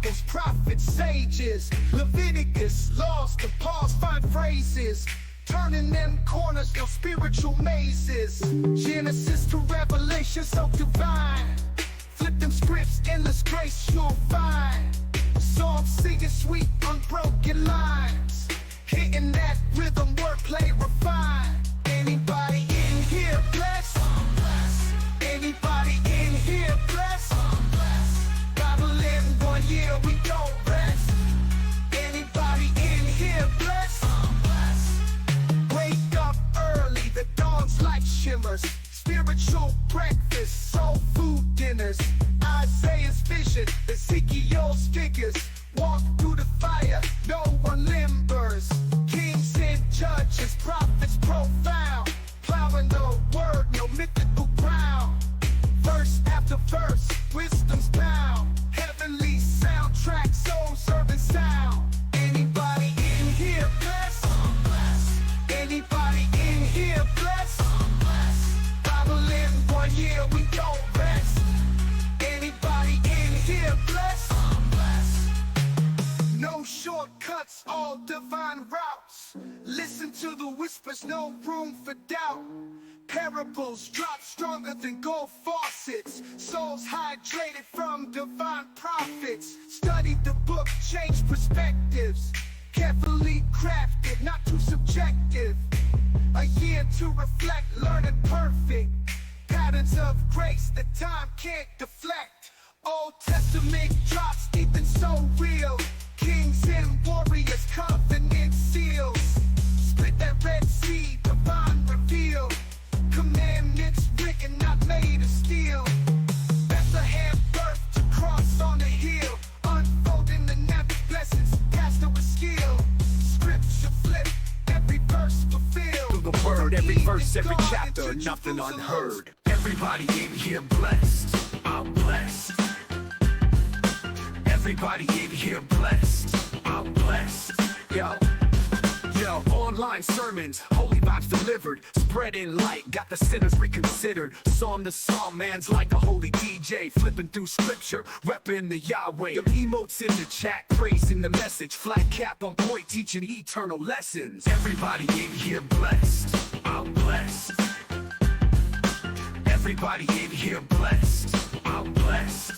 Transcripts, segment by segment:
apostles, prophets, sages, Leviticus, laws to pause, find phrases, turning them corners, your spiritual mazes. Genesis to Revelation, so divine. Flip them scripts, endless grace you'll find. Psalms singing sweet, unbroken lines, hitting that rhythm, wordplay refined. Anybody in here blessed? Anybody in here blessed? Bible in 1 year, we don't rest. Anybody in here blessed? Wake up early, the dawn's light shimmers. Spiritual breakfast, soul food dinners. Isaiah's vision, Ezekiel's figures. Walk through the fire, no one limbers. Kings and judges, prophets profound, plowing the word, no mythical ground. Verse after verse, wisdom's bound. Heavenly soundtrack, soul serving sound. Anybody in here blessed? Anybody in here blessed? Bible in 1 year, we don't rest. Anybody in here blessed? No shortcuts, all divine routes. Listen to the whispers, no room for doubt. Parables drop stronger than gold faucets. Souls hydrated from divine prophets. Study the book, change perspectives. Carefully crafted, not too subjective. A year to reflect, learning perfect. Patterns of grace that time can't deflect. Old Testament drops deep and so real. Kings and warriors, covenant seals. Split that Red Sea, divine reveal. Commandments written, not made of steel. Bethlehem birth to cross on the hill. Unfolding the never blessings, pastor with skill. Scripture flip, every verse fulfilled. Through the word, every verse, every chapter, nothing unheard. Everybody in here blessed, I'm blessed. Everybody in here blessed, I'm blessed. Yo, online sermons, holy vibes delivered, spreading light, got the sinners reconsidered. Psalm to psalm, man's like a holy DJ, flipping through scripture, repping the Yahweh. Your emotes in the chat, praising the message, flat cap on point, teaching eternal lessons. Everybody in here blessed, I'm blessed. Everybody in here blessed, I'm blessed.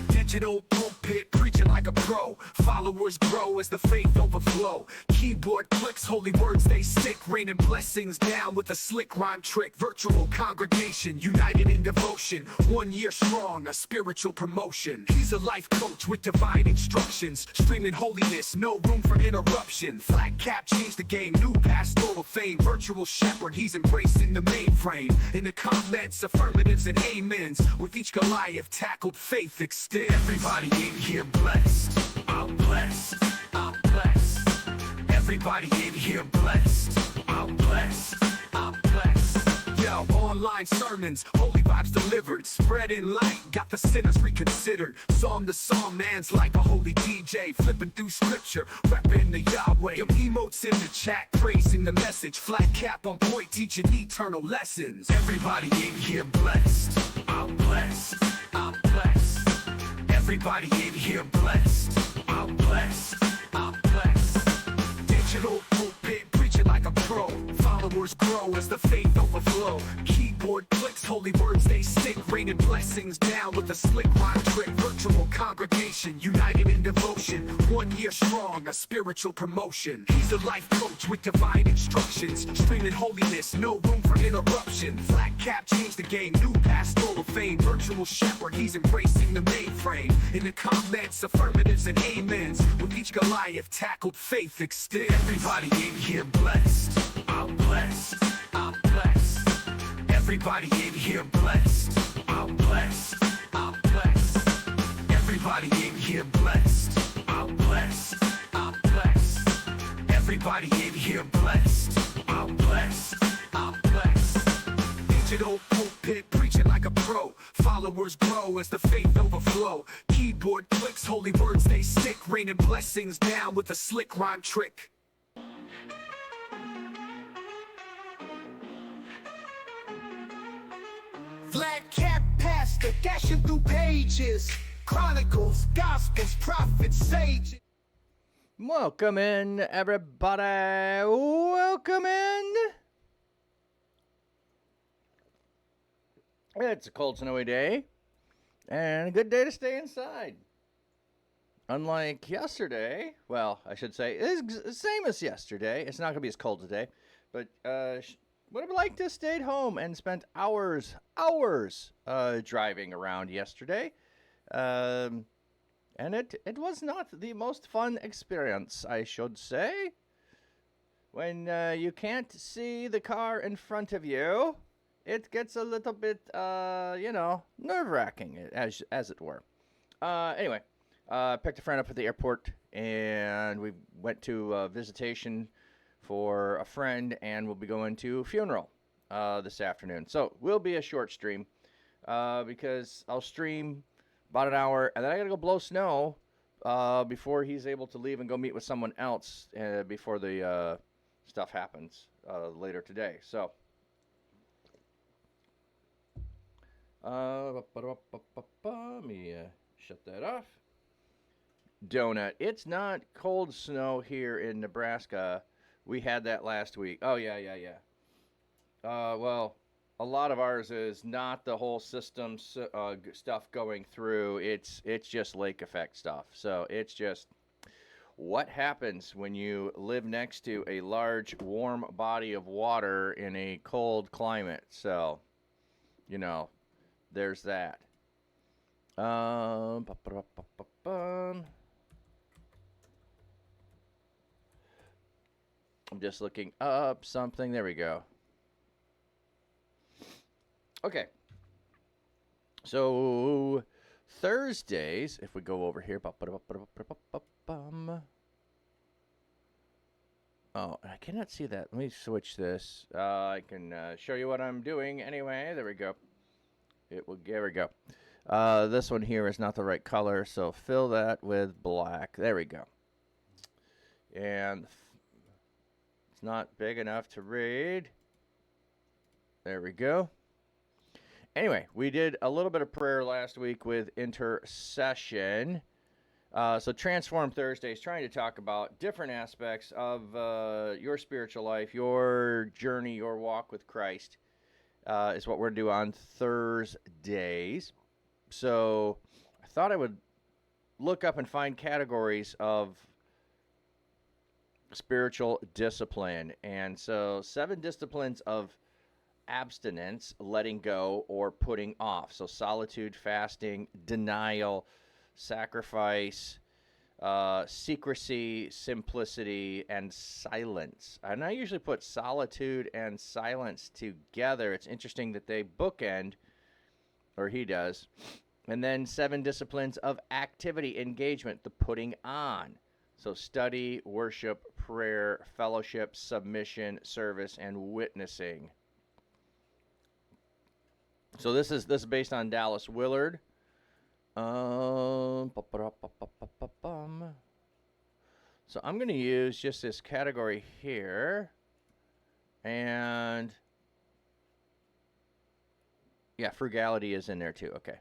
Digital pulpit, preaching like a pro. Followers grow as the faith overflow. Keyboard clicks, holy words they stick, raining blessings down with a slick rhyme trick. Virtual congregation, united in devotion. 1 year strong, a spiritual promotion. He's a life coach with divine instructions, streaming holiness, no room for interruption. Flat cap changed the game, new pastoral fame. Virtual shepherd, he's embracing the mainframe. In the comments, affirmatives and amens, with each Goliath tackled, faith extend. Everybody in here blessed, I'm blessed, I'm blessed. Everybody in here blessed, I'm blessed, I'm blessed. Yo, online sermons, holy vibes delivered, spreading light, got the sinners reconsidered. Psalm to psalm, man's like a holy DJ, flipping through scripture, repping the Yahweh. Your emotes in the chat, praising the message, flat cap on point, teaching eternal lessons. Everybody in here blessed, I'm blessed, I'm blessed. Everybody in here blessed, I'm blessed, I'm blessed. Digital pulpit, preaching like a pro. Followers grow as the faith overflow. Keyboard clicks, holy words they stick, raining blessings down with a slick rhyme trick. Virtual congregation, united in devotion. 1 year strong, a spiritual promotion. He's a life coach with divine instructions, streaming holiness, no room for interruption. Flat cap changed the game, new pastoral fame. Virtual shepherd, he's embracing the mainframe. In the comments, affirmatives and amens, with each Goliath tackled, faith extend. Everybody in here blessed, I'm blessed, I'm blessed. Everybody in here blessed, I'm blessed, I'm blessed. Everybody in here blessed, I'm blessed, I'm blessed. Everybody in here blessed, I'm blessed, I'm blessed. Digital pulpit, preaching like a pro. Followers grow as the faith overflow. Keyboard clicks, holy words they stick, raining blessings down with a slick rhyme trick. Flat cap pastor, dashing through pages. Chronicles, Gospels, Prophets, Sages. Welcome in, everybody. Welcome in. It's a cold, snowy day, and a good day to stay inside. Unlike yesterday, well, I should say, it's the same as yesterday. It's not going to be as cold today, but would have liked to stayed home and spent hours driving around yesterday. And it was not the most fun experience, I should say. When you can't see the car in front of you, it gets a little bit, nerve-wracking, as it were. Anyway, picked a friend up at the airport, and we went to a visitation for a friend, and we'll be going to a funeral this afternoon. So, will be a short stream because I'll stream about an hour, and then I got to go blow snow before he's able to leave and go meet with someone else before the stuff happens later today. So, let me shut that off. Donut. It's not cold snow here in Nebraska. We had that last week. Oh, yeah. Well, a lot of ours is not the whole system stuff going through. It's just lake effect stuff. So it's just what happens when you live next to a large, warm body of water in a cold climate. So, there's that. I'm just looking up something. There we go. Okay. So, Thursdays, if we go over here. Oh, I cannot see that. Let me switch this. I can show you what I'm doing anyway. There we go. There we go. This one here is not the right color, so fill that with black. There we go. And it's not big enough to read. There we go. Anyway, we did a little bit of prayer last week with intercession. So Transform Thursdays, trying to talk about different aspects of your spiritual life, your journey, your walk with Christ, is what we're going to do on Thursdays. So I thought I would look up and find categories of spiritual discipline. And so 7 disciplines of abstinence, letting go, or putting off. So solitude, fasting, denial, sacrifice, secrecy, simplicity, and silence. And I usually put solitude and silence together. It's interesting that they bookend, or he does. And then 7 disciplines of activity, engagement, the putting on. So study, worship, prayer, fellowship, submission, service, and witnessing. So this is based on Dallas Willard. So I'm going to use just this category here. And yeah, frugality is in there too. Okay.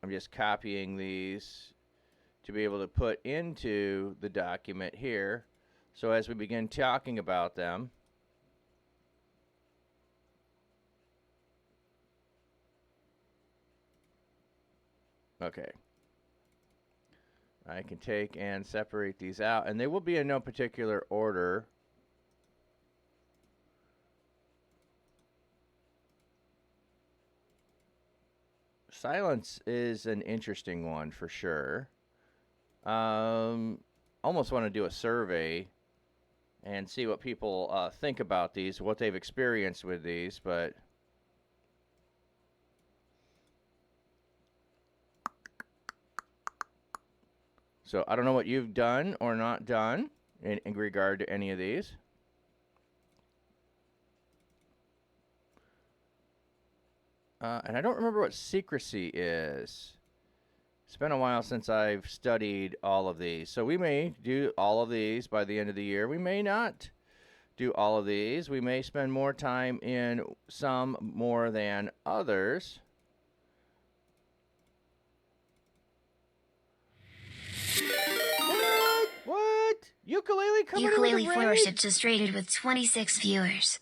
I'm just copying these to be able to put into the document here. So as we begin talking about them, okay, I can take and separate these out, and they will be in no particular order. Silence is an interesting one for sure. Almost want to do a survey and see what people think about these, what they've experienced with these, but so I don't know what you've done or not done in regard to any of these. And I don't remember what secrecy is. It's been a while since I've studied all of these. So we may do all of these by the end of the year. We may not do all of these. We may spend more time in some more than others. Ukulele coming in Ukulele with a raid. followership just rated with 26 viewers.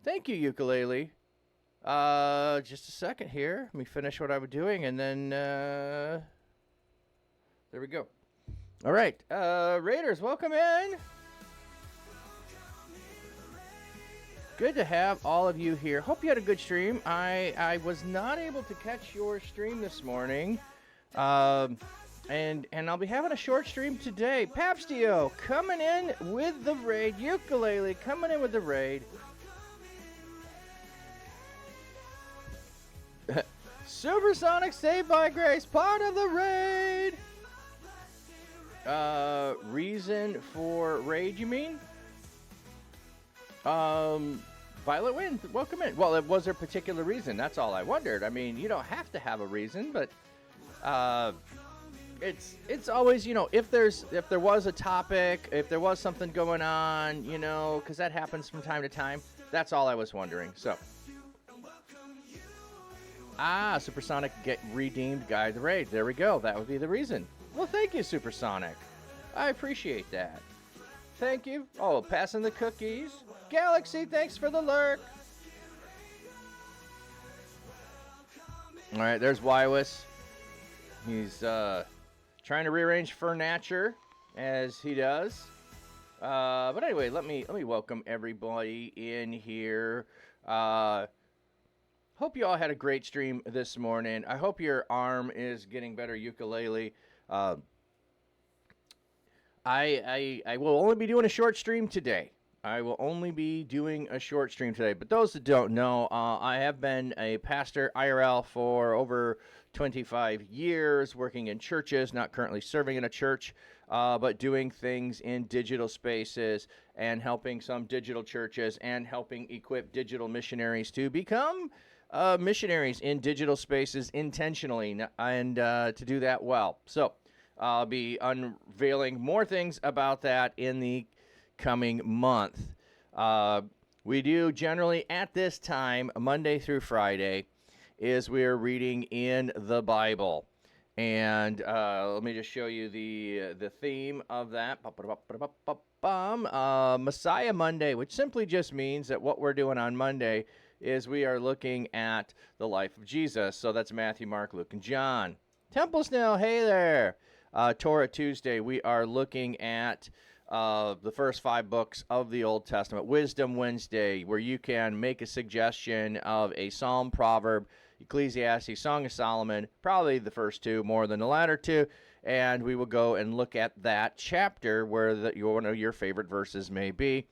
Thank you, Ukulele. Just a second here. Let me finish what I was doing, and then, there we go. All right, Raiders, welcome in. Good to have all of you here. Hope you had a good stream. I was not able to catch your stream this morning, and I'll be having a short stream today. Papstio coming in with the raid. Ukulele coming in with the raid. Supersonic Saved by Grace, part of the raid. Reason for raid, you mean? Violet Wind, welcome in. Well, was there a particular reason? That's all I wondered. I mean, you don't have to have a reason, but it's always, you know, if there was a topic, if there was something going on, you know, because that happens from time to time. That's all I was wondering. So, Supersonic get redeemed Guide the Raid. There we go. That would be the reason. Well, thank you, Supersonic. I appreciate that. Thank you. Oh, passing the cookies. Galaxy, thanks for the lurk. All right, there's Wywis. He's trying to rearrange furniture as he does. But anyway, let me welcome everybody in here. Hope you all had a great stream this morning. I hope your arm is getting better, Ukulele. I will only be doing a short stream today. But those that don't know, I have been a pastor IRL for over 25 years, working in churches, not currently serving in a church, but doing things in digital spaces and helping some digital churches and helping equip digital missionaries to become missionaries in digital spaces intentionally and to do that well. So I'll be unveiling more things about that in the coming month. We do generally at this time, Monday through Friday, is we're reading in the Bible. And let me just show you the theme of that. Messiah Monday, which simply just means that what we're doing on Monday is we are looking at the life of Jesus. So that's Matthew, Mark, Luke, and John. Temple Snail, hey there. Torah Tuesday, we are looking at the first 5 books of the Old Testament. Wisdom Wednesday, where you can make a suggestion of a Psalm, Proverb, Ecclesiastes, Song of Solomon, probably the first 2 more than the latter 2, and we will go and look at that chapter where one of your favorite verses may be.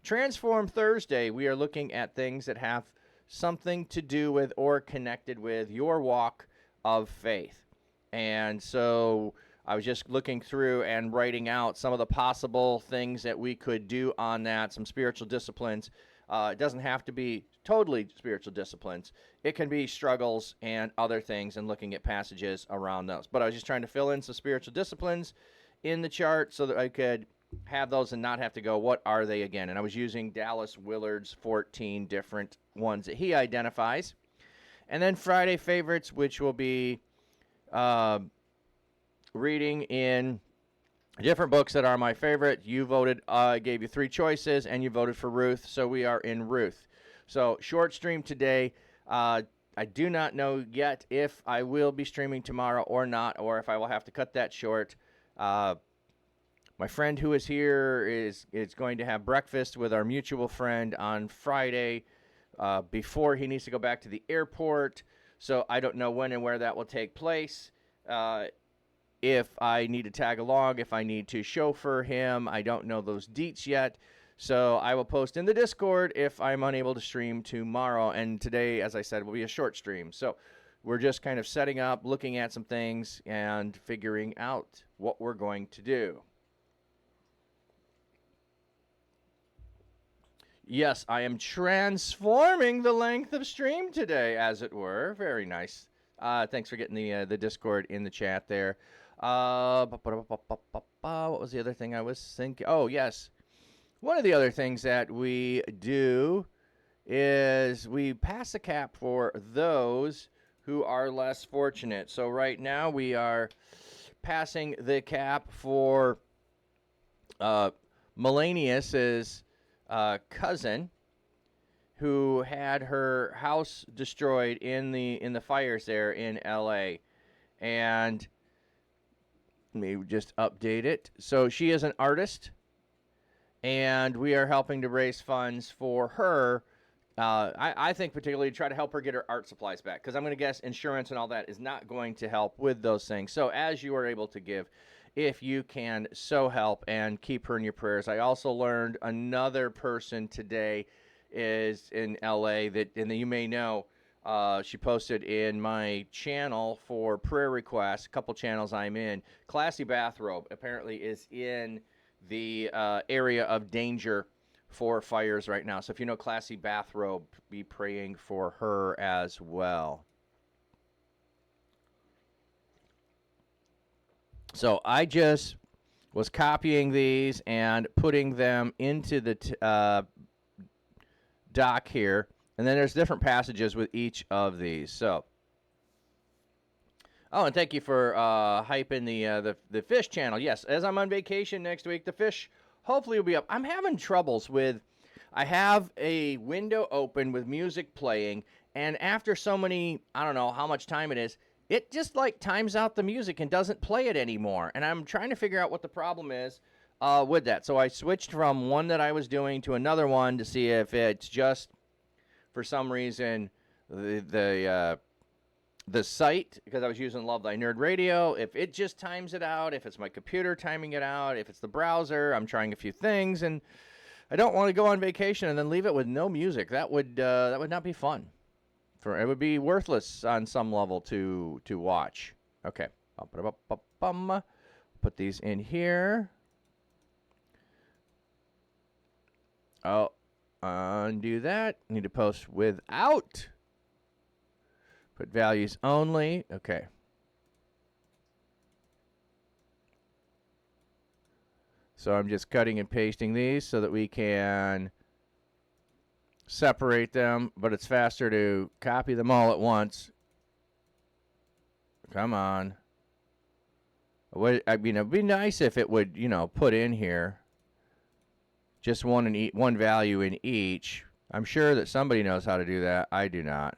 Transform Thursday, we are looking at things that have something to do with or connected with your walk of faith. And so I was just looking through and writing out some of the possible things that we could do on that, some spiritual disciplines. It doesn't have to be totally spiritual disciplines. It can be struggles and other things and looking at passages around those. But I was just trying to fill in some spiritual disciplines in the chart so that I could have those and not have to go, what are they again? And I was using Dallas Willard's 14 different ones that he identifies. And then Friday favorites, which will be reading in different books that are my favorite. You voted, I gave you 3 choices, and you voted for Ruth, so we are in Ruth. So, short stream today. I do not know yet if I will be streaming tomorrow or not, or if I will have to cut that short. My friend who is here is going to have breakfast with our mutual friend on Friday before he needs to go back to the airport. So I don't know when and where that will take place. If I need to tag along, if I need to chauffeur him, I don't know those deets yet. So I will post in the Discord if I'm unable to stream tomorrow. And today, as I said, will be a short stream. So we're just kind of setting up, looking at some things, and figuring out what we're going to do. Yes, I am transforming the length of stream today, as it were. Very nice. Thanks for getting the Discord in the chat there. What was the other thing I was thinking? Oh, yes. One of the other things that we do is we pass the cap for those who are less fortunate. So right now we are passing the cap for Melanius's cousin, who had her house destroyed in the fires there in L.A. And let me just update it. So she is an artist, and we are helping to raise funds for her. I think particularly to try to help her get her art supplies back, because I'm going to guess insurance and all that is not going to help with those things. So as you are able to give, if you can, so help and keep her in your prayers. I also learned another person today is in LA that, and you may know, she posted in my channel for prayer requests, a couple channels I'm in. Classy Bathrobe apparently is in the area of danger for fires right now. So if you know Classy Bathrobe, be praying for her as well. So I just was copying these and putting them into the doc here. And then there's different passages with each of these. So, oh, and thank you for hyping the fish channel. Yes, as I'm on vacation next week, the fish hopefully will be up. I'm having troubles with, I have a window open with music playing, and after so many, I don't know how much time it is, it just like times out the music and doesn't play it anymore. And I'm trying to figure out what the problem is with that. So I switched from one that I was doing to another one to see if it's just, for some reason, the site, because I was using Love Thy Nerd Radio, if it just times it out, if it's my computer timing it out, if it's the browser, I'm trying a few things, and I don't want to go on vacation and then leave it with no music. That would not be fun. It would be worthless on some level to watch. Okay, put these in here. Oh, undo that. Need to post without. Put values only. Okay. So I'm just cutting and pasting these so that we can separate them, but it's faster to copy them all at once. Come on. I mean, it'd be nice if it would, put in here just one value in each. I'm sure that somebody knows how to do that. I do not.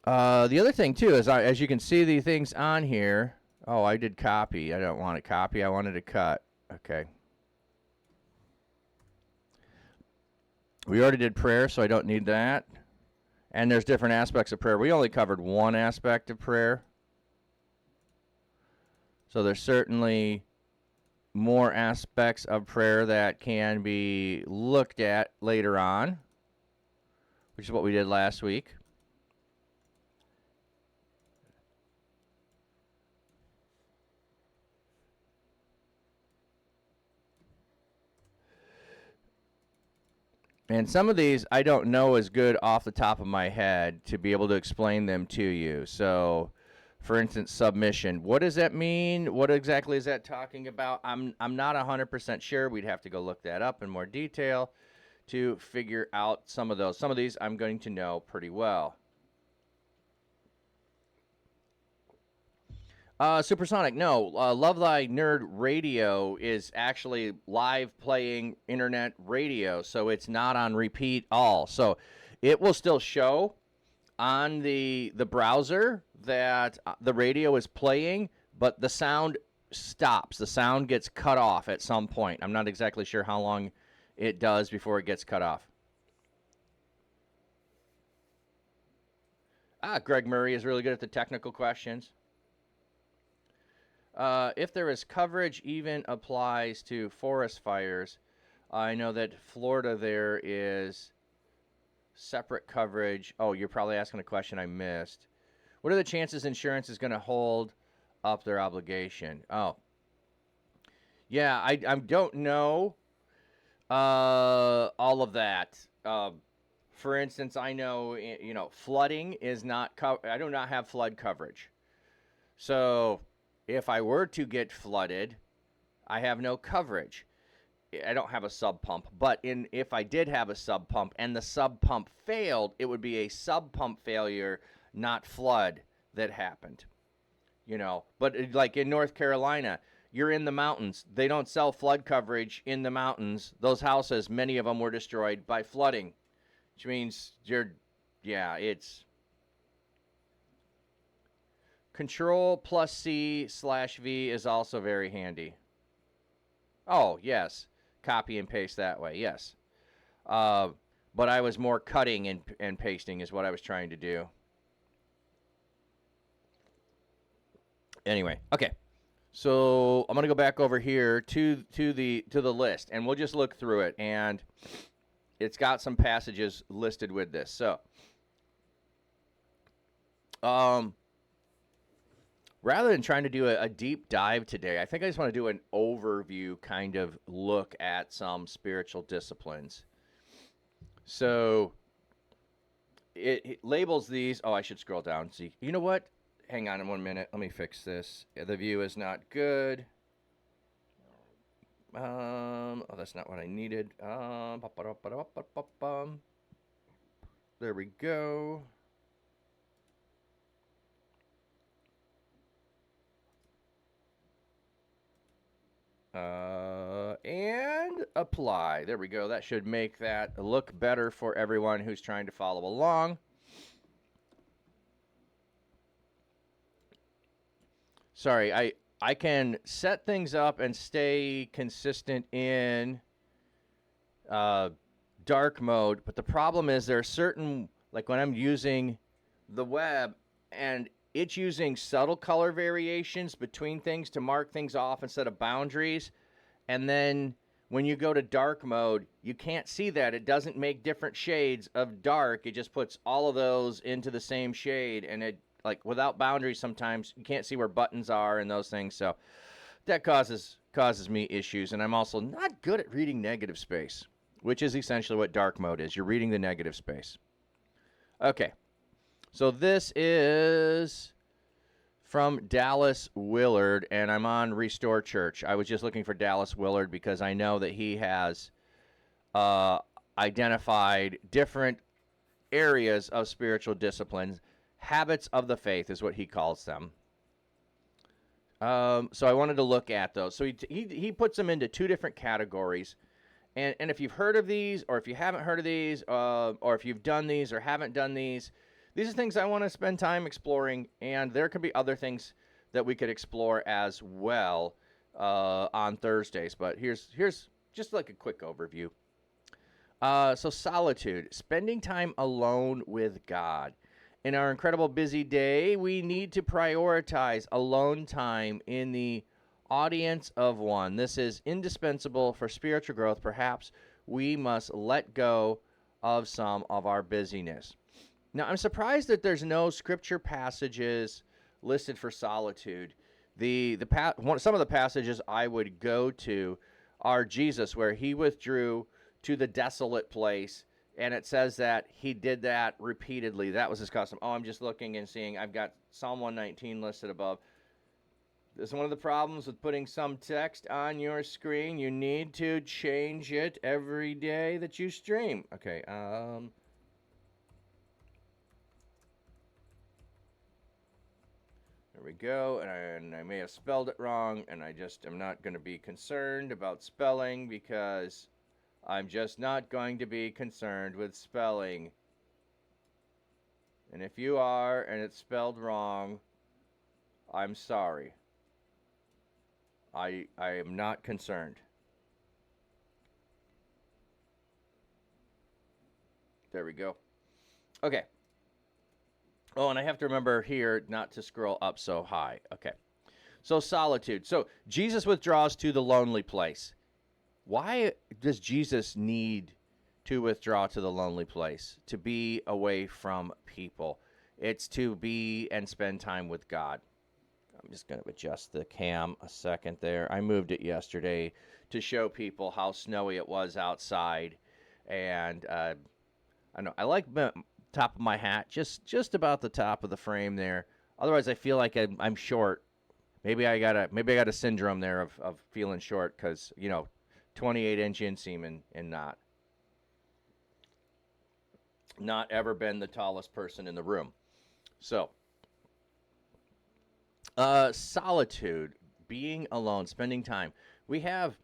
The other thing, too, is as you can see the things on here. Oh, I did copy. I don't want to copy. I wanted to cut. Okay. We already did prayer, so I don't need that. And there's different aspects of prayer. We only covered one aspect of prayer. So there's certainly more aspects of prayer that can be looked at later on, which is what we did last week. And some of these I don't know as good off the top of my head to be able to explain them to you. So, for instance, submission. What does that mean? What exactly is that talking about? I'm not 100% sure. We'd have to go look that up in more detail to figure out some of those. Some of these I'm going to know pretty well. Supersonic, no. Love Thy Nerd Radio is actually live playing internet radio, so it's not on repeat all. So it will still show on the browser that the radio is playing, but the sound stops. The sound gets cut off at some point. I'm not exactly sure how long it does before it gets cut off. Greg Murray is really good at the technical questions. If there is coverage, even applies to forest fires. I know that Florida there is separate coverage. Oh, you're probably asking a question I missed. What are the chances insurance is going to hold up their obligation? Oh, yeah, I don't know all of that. For instance, I know flooding is not. I do not have flood coverage, so if I were to get flooded, I have no coverage. I don't have a sub pump, but if I did have a sub pump and the sub pump failed, it would be a sub pump failure, not flood, that happened. But like in North Carolina, you're in the mountains. They don't sell flood coverage in the mountains. Those houses, many of them were destroyed by flooding, which means it's Control plus C/V is also very handy. Oh, yes. Copy and paste that way, yes. But I was more cutting and pasting is what I was trying to do. Anyway, okay. So I'm gonna go back over here to the list, and we'll just look through it. And it's got some passages listed with this. So, rather than trying to do a deep dive today, I think I just want to do an overview kind of look at some spiritual disciplines. So it labels these. Oh, I should scroll down. See, you know what? Hang on 1 minute. Let me fix this. The view is not good. Oh, that's not what I needed. There we go. And apply. There we go. That should make that look better for everyone who's trying to follow along. Sorry, I can set things up and stay consistent in dark mode, but the problem is there are certain, like when I'm using the web and it's using subtle color variations between things to mark things off instead of boundaries. And then when you go to dark mode, you can't see that. It doesn't make different shades of dark. It just puts all of those into the same shade. And it, like without boundaries, sometimes you can't see where buttons are and those things. So that causes me issues. And I'm also not good at reading negative space, which is essentially what dark mode is. You're reading the negative space. Okay. So this is from Dallas Willard, and I'm on Restore Church. I was just looking for Dallas Willard because I know that he has identified different areas of spiritual disciplines. Habits of the faith is what he calls them. So I wanted to look at those. So he puts them into two different categories. And if you've heard of these, or if you haven't heard of these, or if you've done these or haven't done these are things I want to spend time exploring, and there could be other things that we could explore as well on Thursdays. But here's just like a quick overview. So solitude, spending time alone with God. In our incredible busy day, we need to prioritize alone time in the audience of one. This is indispensable for spiritual growth. Perhaps we must let go of some of our busyness. Now, I'm surprised that there's no scripture passages listed for solitude. Some of the passages I would go to are Jesus, where he withdrew to the desolate place, and it says that he did that repeatedly. That was his custom. Oh, I'm just looking and seeing. I've got Psalm 119 listed above. This is one of the problems with putting some text on your screen. You need to change it every day that you stream. Okay, there we go, and I may have spelled it wrong, and I just am not going to be concerned about spelling because I'm just not going to be concerned with spelling. And if you are, and it's spelled wrong, I'm sorry. I am not concerned. There we go. Okay. Oh, and I have to remember here not to scroll up so high. Okay. So solitude. So Jesus withdraws to the lonely place. Why does Jesus need to withdraw to the lonely place? To be away from people. It's to be and spend time with God. I'm just going to adjust the cam a second there. I moved it yesterday to show people how snowy it was outside. And I know I like the top of my hat, just about the top of the frame there. Otherwise, I feel like I'm short. Maybe I got a syndrome there of feeling short because 28-inch inseam and not ever been the tallest person in the room. So Solitude, being alone, spending time. We have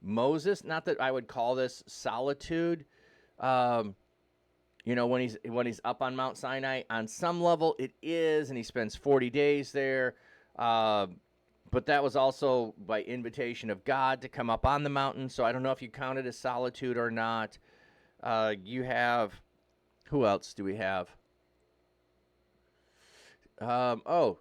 Moses. Not that I would call this solitude. Um, when he's up on Mount Sinai, on some level it is, and he spends 40 days there. Uh, but that was also by invitation of God to come up on the mountain. So I don't know if you count it as solitude or not. You have, who else do we have?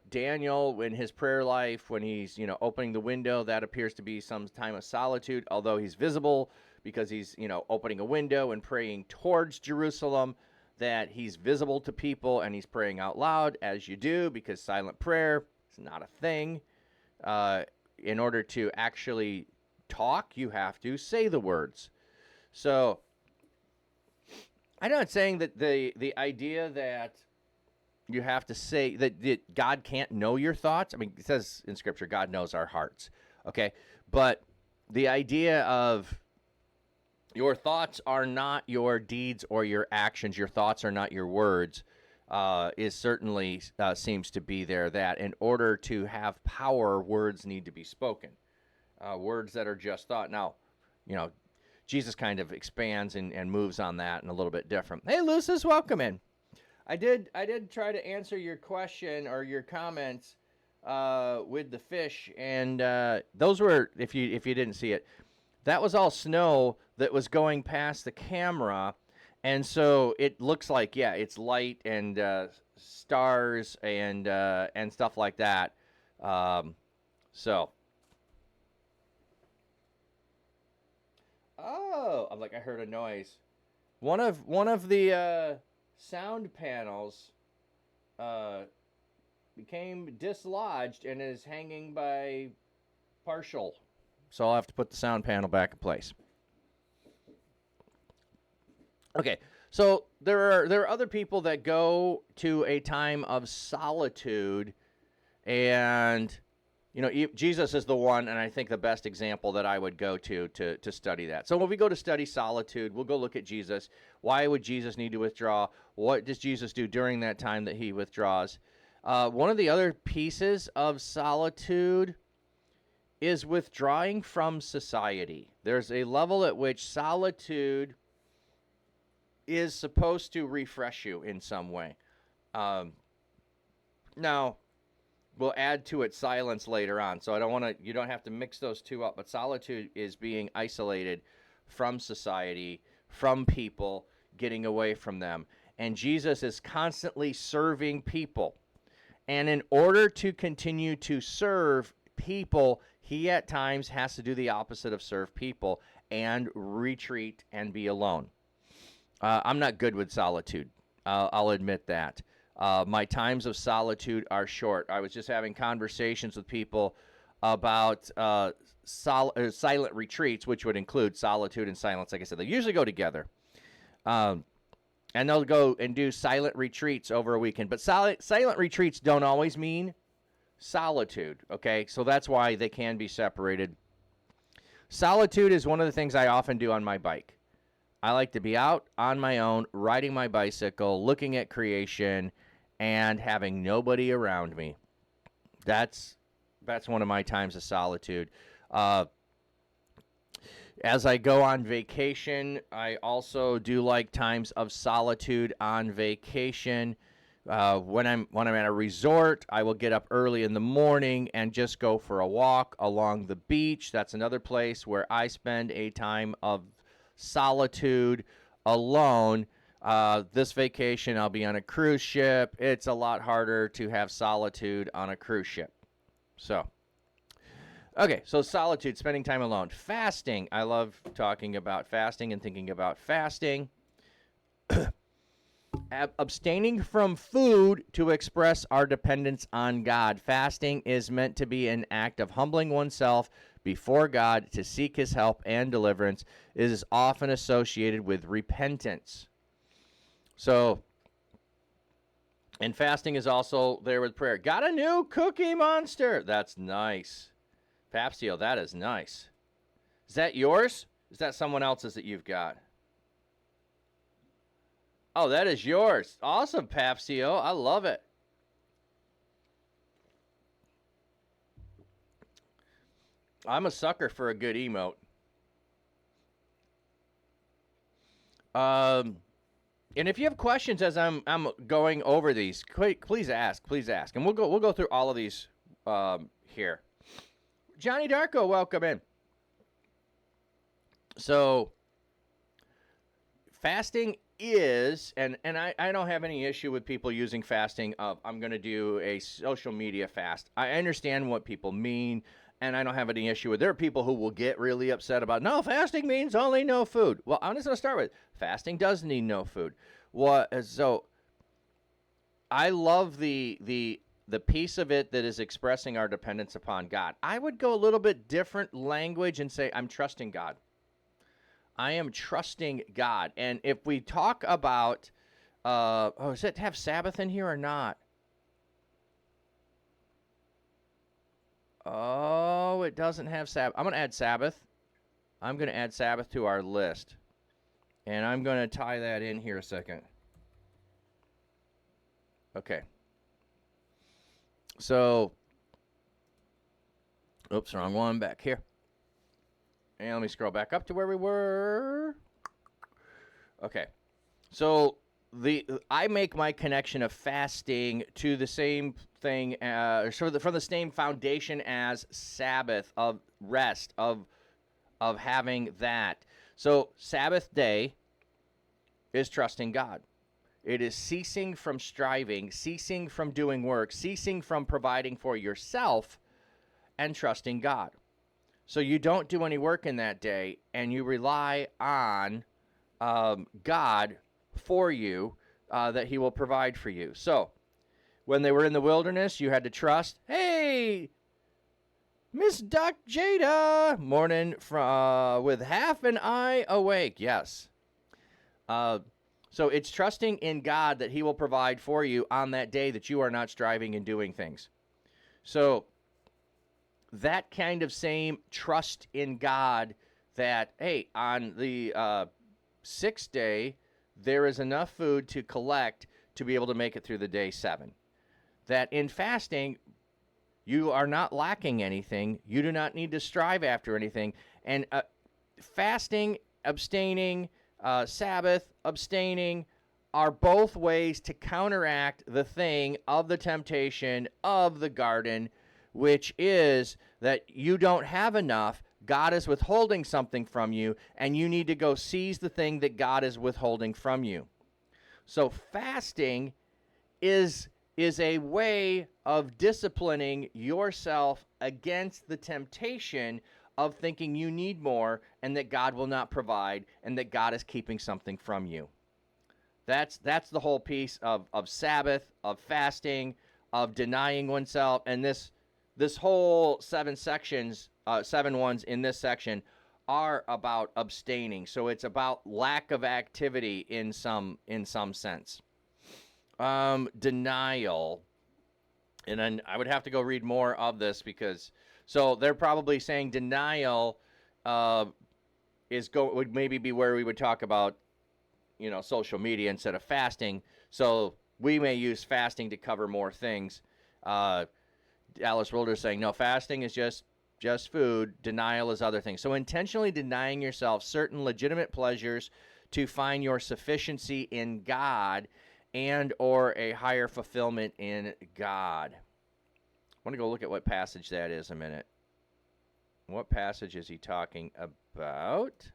Daniel, in his prayer life, when he's, opening the window, that appears to be some time of solitude, although he's visible because he's, opening a window and praying towards Jerusalem, that he's visible to people and he's praying out loud, as you do, because silent prayer is not a thing. In order to actually talk, you have to say the words. So I'm not saying that the idea that you have to say that God can't know your thoughts. I mean, it says in Scripture, God knows our hearts. Okay, but the idea of your thoughts are not your deeds or your actions. Your thoughts are not your words. Is certainly seems to be there. That in order to have power, words need to be spoken. Words that are just thought. Now, Jesus kind of expands and moves on that and a little bit different. Hey, Lucis, welcome in. I did try to answer your question or your comments with the fish, and those were, if you didn't see it, that was all snow that was going past the camera, and so it looks like, yeah, it's light and stars and stuff like that. So, I'm like, I heard a noise. One of the sound panels became dislodged and is hanging by partial. So I'll have to put the sound panel back in place. Okay, so there are other people that go to a time of solitude, and Jesus is the one, and I think the best example that I would go to study that. So when we go to study solitude, we'll go look at Jesus. Why would Jesus need to withdraw? What does Jesus do during that time that he withdraws? One of the other pieces of solitude is withdrawing from society. There's a level at which solitude is supposed to refresh you in some way. Now, we'll add to it silence later on, so you don't have to mix those two up, but solitude is being isolated from society, from people, getting away from them. And Jesus is constantly serving people. And in order to continue to serve people, he at times has to do the opposite of serve people and retreat and be alone. I'm not good with solitude. I'll admit that. My times of solitude are short. I was just having conversations with people about silent retreats, which would include solitude and silence. Like I said, they usually go together. And they'll go and do silent retreats over a weekend. But silent retreats don't always mean solitude, okay? So that's why they can be separated. Solitude is one of the things I often do on my bike. I like to be out on my own, riding my bicycle, looking at creation, and having nobody around me. That's one of my times of solitude. As I go on vacation, I also do like times of solitude on vacation. When I'm at a resort, I will get up early in the morning and just go for a walk along the beach. That's another place where I spend a time of solitude alone. This vacation, I'll be on a cruise ship. It's a lot harder to have solitude on a cruise ship. So, okay, so solitude, spending time alone. Fasting, I love talking about fasting and thinking about fasting. Abstaining from food to express our dependence on God. Fasting is meant to be an act of humbling oneself before God to seek his help and deliverance. It is often associated with repentance. So, and fasting is also there with prayer. Got a new Cookie Monster. That's nice. Papstio, that is nice. Is that yours? Is that someone else's that you've got? Oh, that is yours. Awesome, Papstio. I love it. I'm a sucker for a good emote. Um, and if you have questions as I'm going over these, please ask, and we'll go through all of these here. Johnny Darko, welcome in. So fasting is, and I don't have any issue with people using fasting of I'm going to do a social media fast. I understand what people mean, and I don't have any issue with. There are people who will get really upset about no, fasting means only no food. Well, I'm just going to start with fasting does mean no food. So I love the piece of it that is expressing our dependence upon God. I would go a little bit different language and say I'm trusting God. I am trusting God. And if we talk about, does it have Sabbath in here or not? Oh, it doesn't have Sabbath. I'm going to add Sabbath. I'm going to add Sabbath to our list. And I'm going to tie that in here a second. Okay. So, oops, wrong one, back here. And let me scroll back up to where we were. Okay. So I make my connection of fasting to the same thing, from the same foundation as Sabbath, of rest, of having that. So Sabbath day is trusting God. It is ceasing from striving, ceasing from doing work, ceasing from providing for yourself, and trusting God. So you don't do any work in that day, and you rely on God for you, that he will provide for you. So when they were in the wilderness, you had to trust, hey, Miss Doc Jada, morning with half an eye awake. Yes. So it's trusting in God that he will provide for you on that day that you are not striving and doing things. So that kind of same trust in God that, hey, on the sixth day, there is enough food to collect to be able to make it through the day 7. That in fasting, you are not lacking anything. You do not need to strive after anything. And fasting, abstaining, Sabbath, abstaining are both ways to counteract the thing of the temptation of the garden, which is that you don't have enough. God is withholding something from you, and you need to go seize the thing that God is withholding from you. So fasting is a way of disciplining yourself against the temptation of thinking you need more and that God will not provide and that God is keeping something from you. That's the whole piece of Sabbath, of fasting, of denying oneself, and this whole 7 sections, 7 ones in this section are about abstaining. So it's about lack of activity in some sense. Denial, and then I would have to go read more of this because so they're probably saying denial would maybe be where we would talk about social media instead of fasting. So we may use fasting to cover more things. Alice Wilder is saying no, fasting is just food. Denial is other things. So intentionally denying yourself certain legitimate pleasures to find your sufficiency in God and or a higher fulfillment in God. I want to go look at what passage that is a minute. What passage is he talking about?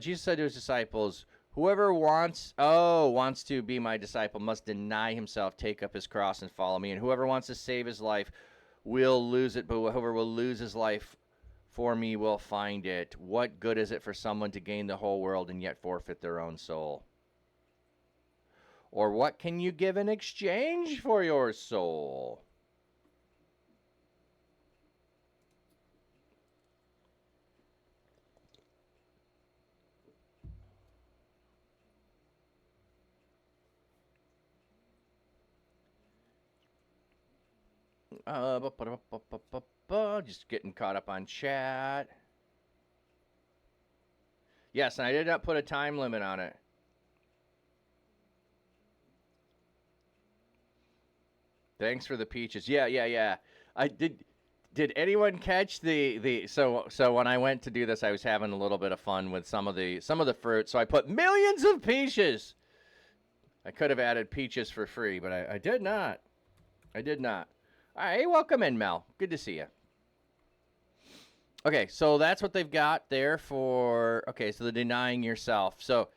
Jesus said to his disciples, whoever wants to be my disciple must deny himself, take up his cross, and follow me. And whoever wants to save his life will lose it, but whoever will lose his life for me will find it. What good is it for someone to gain the whole world and yet forfeit their own soul? Or what can you give in exchange for your soul? Just getting caught up on chat. Yes, and I did not put a time limit on it. Thanks for the peaches. Yeah. I did. Did anyone catch the so when I went to do this, I was having a little bit of fun with some of the fruit. So I put millions of peaches. I could have added peaches for free, but I did not. I did not. All right, welcome in, Mel. Good to see you. Okay, so that's what they've got there for. Okay, so the denying yourself. So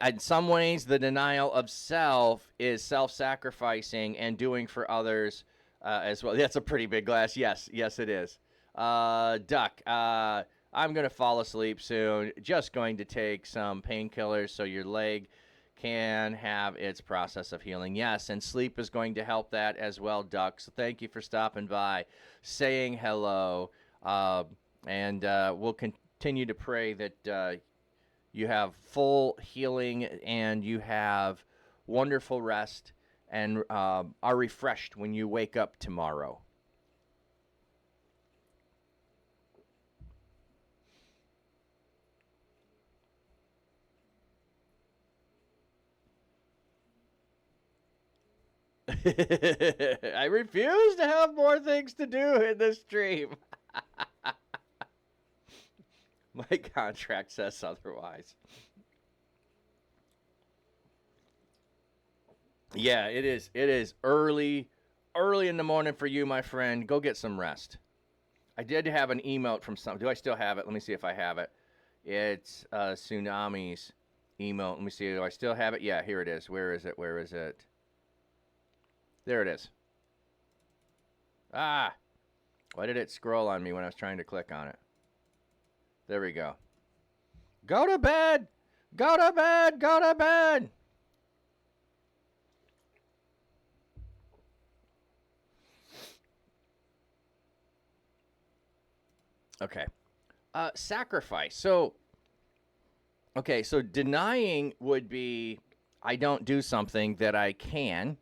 in some ways, the denial of self is self-sacrificing and doing for others as well. That's a pretty big glass. Yes, it is. Duck, I'm going to fall asleep soon. Just going to take some painkillers so your leg can have its process of healing. Yes, and sleep is going to help that as well, Duck. So thank you for stopping by, saying hello, and we'll continue to pray that you have full healing and you have wonderful rest and are refreshed when you wake up tomorrow. I refuse to have more things to do in this stream. My contract says otherwise. Yeah, it is. It is early in the morning for you, my friend. Go get some rest. I did have an email from some. Do I still have it? Let me see if I have it. It's Tsunami's email. Let me see. Do I still have it? Yeah, here it is. Where is it? There it is. Ah, why did it scroll on me when I was trying to click on it? There we go. Go to bed. Go to bed. Go to bed. Okay. Sacrifice. So denying would be I don't do something that I can.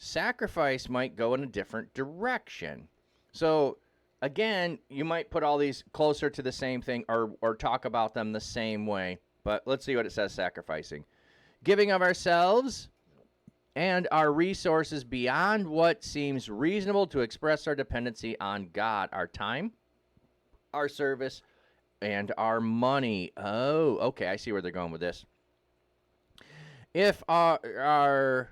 Sacrifice might go in a different direction. So, again, you might put all these closer to the same thing or talk about them the same way. But let's see what it says, sacrificing. Giving of ourselves and our resources beyond what seems reasonable to express our dependency on God, our time, our service, and our money. Oh, okay, I see where they're going with this. If our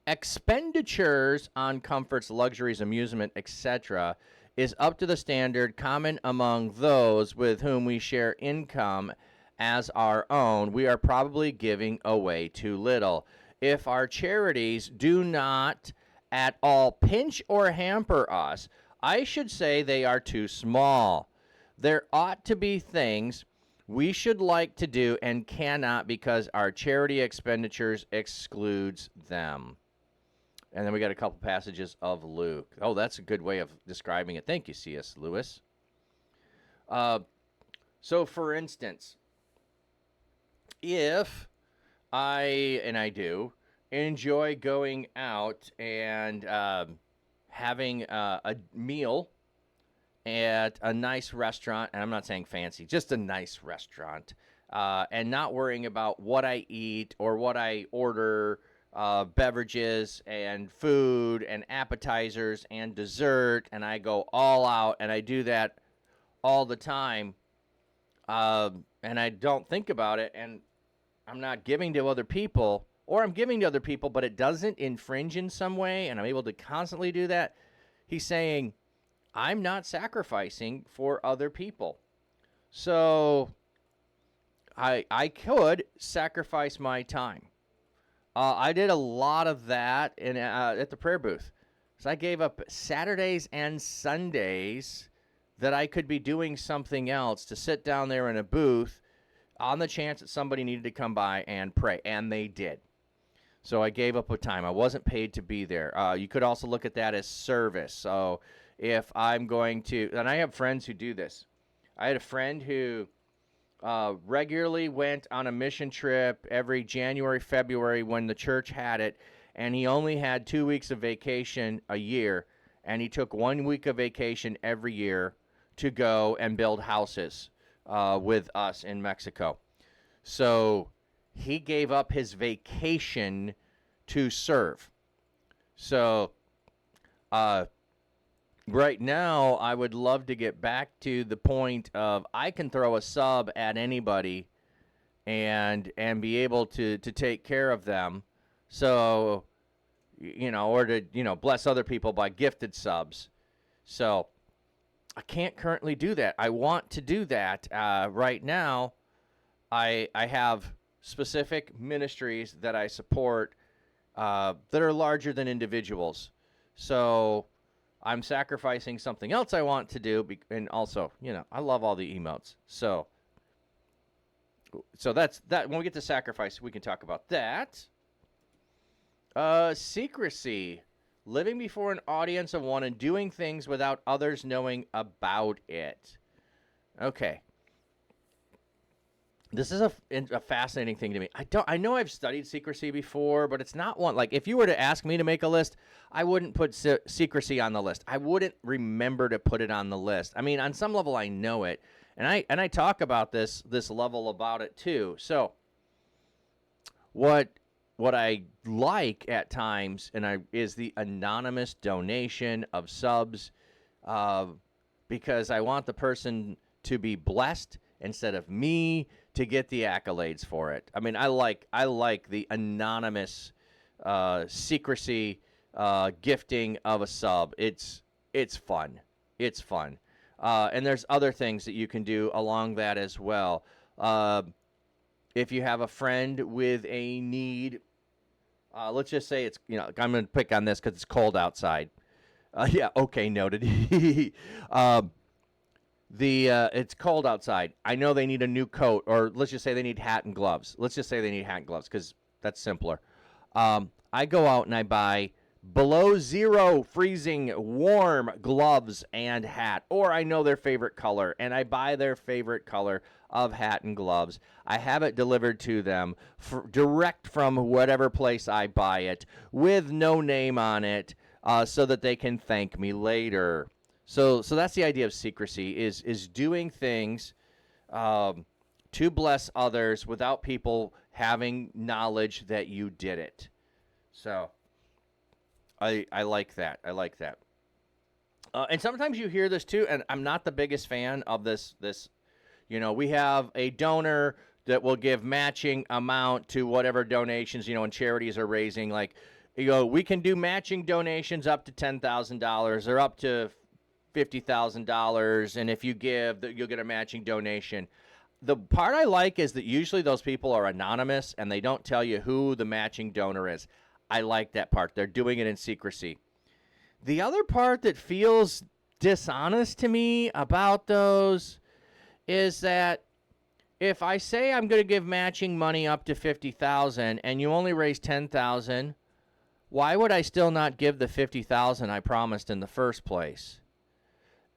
expenditures on comforts, luxuries, amusement, etc., is up to the standard common among those with whom we share income as our own, we are probably giving away too little. If our charities do not at all pinch or hamper us, I should say they are too small. There ought to be things we should like to do and cannot because our charity expenditures excludes them. And then we got a couple passages of Luke. Oh, that's a good way of describing it. Thank you, C.S. Lewis. So, for instance, if I do, enjoy going out and having a meal at a nice restaurant, and I'm not saying fancy, just a nice restaurant, and not worrying about what I eat or what I order, beverages and food and appetizers and dessert, and I go all out, and I do that all the time, and I don't think about it, and I'm not giving to other people, or I'm giving to other people, but it doesn't infringe in some way, and I'm able to constantly do that. He's saying, I'm not sacrificing for other people. So I could sacrifice my time. I did a lot of that at the prayer booth. So I gave up Saturdays and Sundays that I could be doing something else to sit down there in a booth on the chance that somebody needed to come by and pray, and they did. So I gave up a time. I wasn't paid to be there. You could also look at that as service. So if I'm going to, and I have friends who do this. I had a friend who regularly went on a mission trip every January, February when the church had it, and he only had 2 weeks of vacation a year, and he took 1 week of vacation every year to go and build houses with us in Mexico. So he gave up his vacation to serve. So right now, I would love to get back to the point of I can throw a sub at anybody and be able to take care of them. So, or to, bless other people by gifted subs. So I can't currently do that. I want to do that. Right now, I have specific ministries that I support that are larger than individuals. So I'm sacrificing something else I want to do. And also, I love all the emotes. So that's that. When we get to sacrifice, we can talk about that. Secrecy. Living before an audience of one and doing things without others knowing about it. Okay. This is a fascinating thing to me. I know I've studied secrecy before, but it's not one. Like, if you were to ask me to make a list, I wouldn't put secrecy on the list. I wouldn't remember to put it on the list. I mean, on some level, I know it, and I talk about this level about it too. So, what I like at times is the anonymous donation of subs, because I want the person to be blessed instead of me to get the accolades for it. I mean, I like the anonymous secrecy gifting of a sub. It's fun. It's fun. And there's other things that you can do along that as well. If you have a friend with a need, let's just say it's, I'm going to pick on this because it's cold outside. Yeah, okay, noted. It's cold outside. I know they need a new coat, or let's just say they need hat and gloves. Let's just say they need hat and gloves because that's simpler. I go out and I buy below zero freezing warm gloves and hat, or I know their favorite color, and I buy their favorite color of hat and gloves. I have it delivered to them direct from whatever place I buy it with no name on it, so that they can thank me later. So that's the idea of secrecy, is doing things to bless others without people having knowledge that you did it. So I like that. I like that. And sometimes you hear this too, and I'm not the biggest fan of this. We have a donor that will give matching amount to whatever donations, and charities are raising. Like, we can do matching donations up to $10,000 or up to $50,000, and if you give, you'll get a matching donation. The part I like is that usually those people are anonymous and they don't tell you who the matching donor is. I like that part. They're doing it in secrecy. The other part that feels dishonest to me about those is that if I say I'm going to give matching money up to $50,000 and you only raise $10,000, why would I still not give the $50,000 I promised in the first place?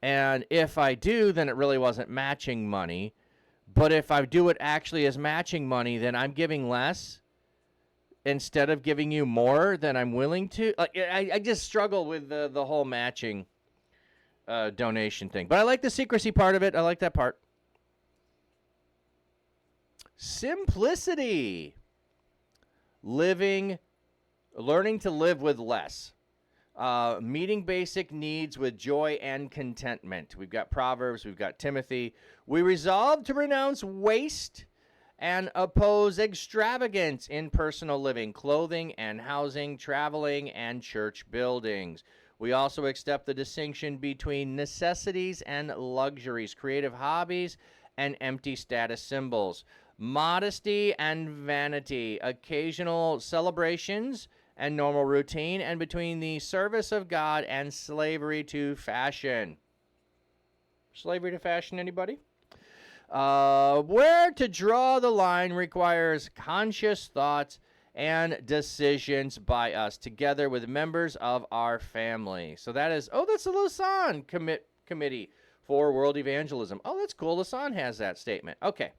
And if I do, then it really wasn't matching money. But if I do it actually as matching money, then I'm giving less instead of giving you more than I'm willing to. I just struggle with the whole matching donation thing. But I like the secrecy part of it. I like that part. Simplicity. Learning to live with less. Meeting basic needs with joy and contentment. We've got Proverbs, we've got Timothy. We resolve to renounce waste and oppose extravagance in personal living, clothing and housing, traveling, and church buildings. We also accept the distinction between necessities and luxuries, creative hobbies and empty status symbols, modesty and vanity, occasional celebrations and normal routine, and between the service of God and slavery to fashion. Slavery to fashion, anybody? Where to draw the line requires conscious thoughts and decisions by us, together with members of our family. So that is, that's the Lausanne Committee for World Evangelism. Oh, that's cool. Lausanne has that statement. Okay.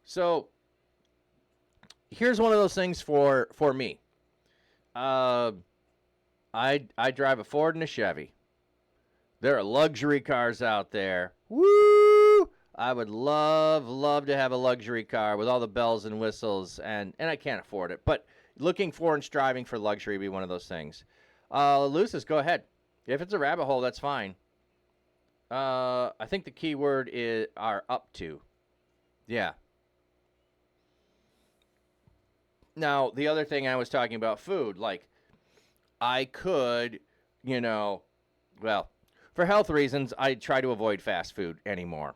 So here's one of those things for me. I drive a Ford and a Chevy. There are luxury cars out there. Woo! I would love to have a luxury car with all the bells and whistles, and I can't afford it. But looking for and striving for luxury would be one of those things. Lucis, go ahead. If it's a rabbit hole, that's fine. I think the key word is are up to. Yeah. Now, the other thing I was talking about food, like I could, well, for health reasons, I try to avoid fast food anymore.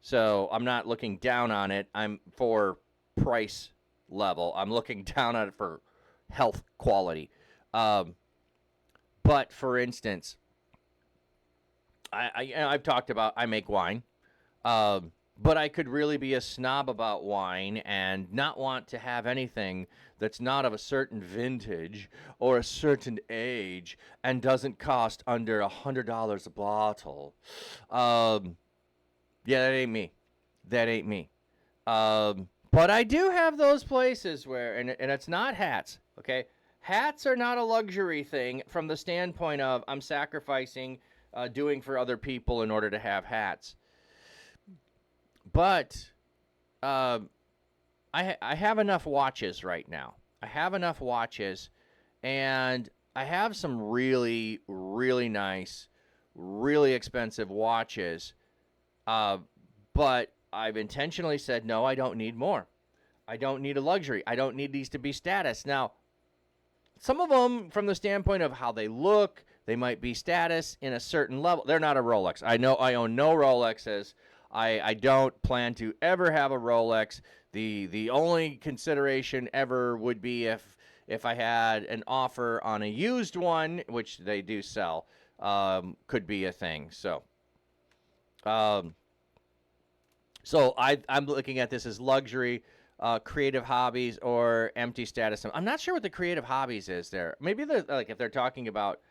So I'm not looking down on it. I'm for price level. I'm looking down on it for health quality. But for instance, I've talked about I make wine, but I could really be a snob about wine and not want to have anything that's not of a certain vintage or a certain age and doesn't cost under $100 a bottle. Yeah, that ain't me. That ain't me. But I do have those places where, and it's not hats, okay? Hats are not a luxury thing from the standpoint of I'm sacrificing doing for other people in order to have hats. But I have enough watches right now. I have enough watches, and I have some really, really nice, really expensive watches. But I've intentionally said, no, I don't need more. I don't need a luxury. I don't need these to be status. Now, some of them, from the standpoint of how they look, they might be status in a certain level. They're not a Rolex. I know I own no Rolexes. I don't plan to ever have a Rolex. The only consideration ever would be if I had an offer on a used one, which they do sell, could be a thing. So I'm looking at this as luxury, creative hobbies, or empty status. I'm not sure what the creative hobbies is there. Maybe if they're talking about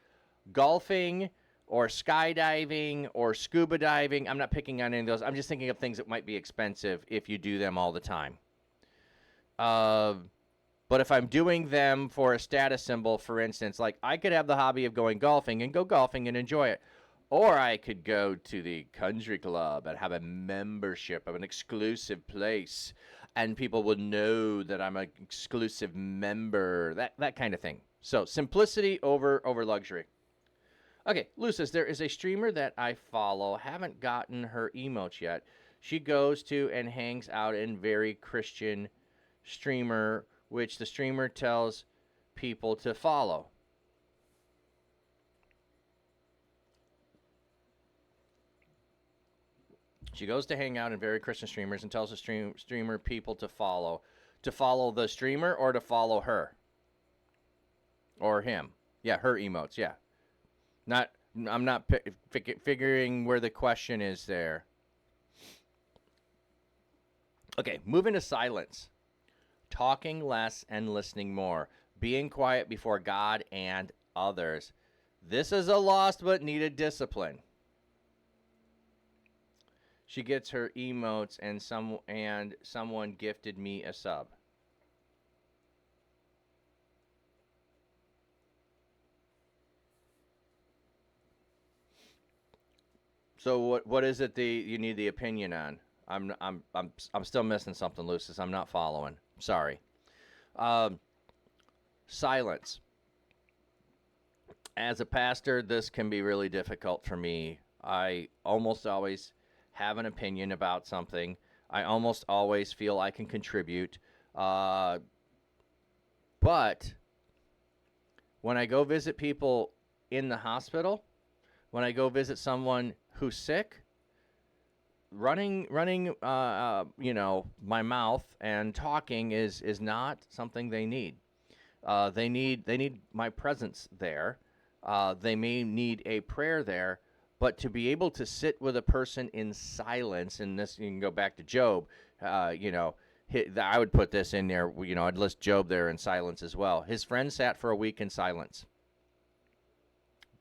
golfing or skydiving or scuba diving. I'm not picking on any of those. I'm just thinking of things that might be expensive if you do them all the time. But if I'm doing them for a status symbol, for instance, like I could have the hobby of going golfing and go golfing and enjoy it. Or I could go to the country club and have a membership of an exclusive place, and people would know that I'm an exclusive member, that kind of thing. So simplicity over luxury. Okay, Lucis, there is a streamer that I follow. Haven't gotten her emotes yet. She goes to and hangs out in very Christian streamer, which the streamer tells people to follow. She goes to hang out in very Christian streamers and tells the streamer people to follow. To follow the streamer or to follow her? Or him. Yeah, her emotes, yeah. I'm not figuring where the question is there. Okay, moving to silence. Talking less and listening more. Being quiet before God and others. This is a lost but needed discipline. She gets her emotes and someone gifted me a sub. So what is it you need the opinion on? I'm still missing something, Lucis. I'm not following. Sorry. Silence. As a pastor, this can be really difficult for me. I almost always have an opinion about something. I almost always feel I can contribute. But when I go visit people in the hospital, when I go visit someone who's sick, running my mouth and talking is not something they need. They need my presence there. They may need a prayer there, but to be able to sit with a person in silence, and this, you can go back to Job, I would put this in there, I'd list Job there in silence as well. His friend sat for a week in silence.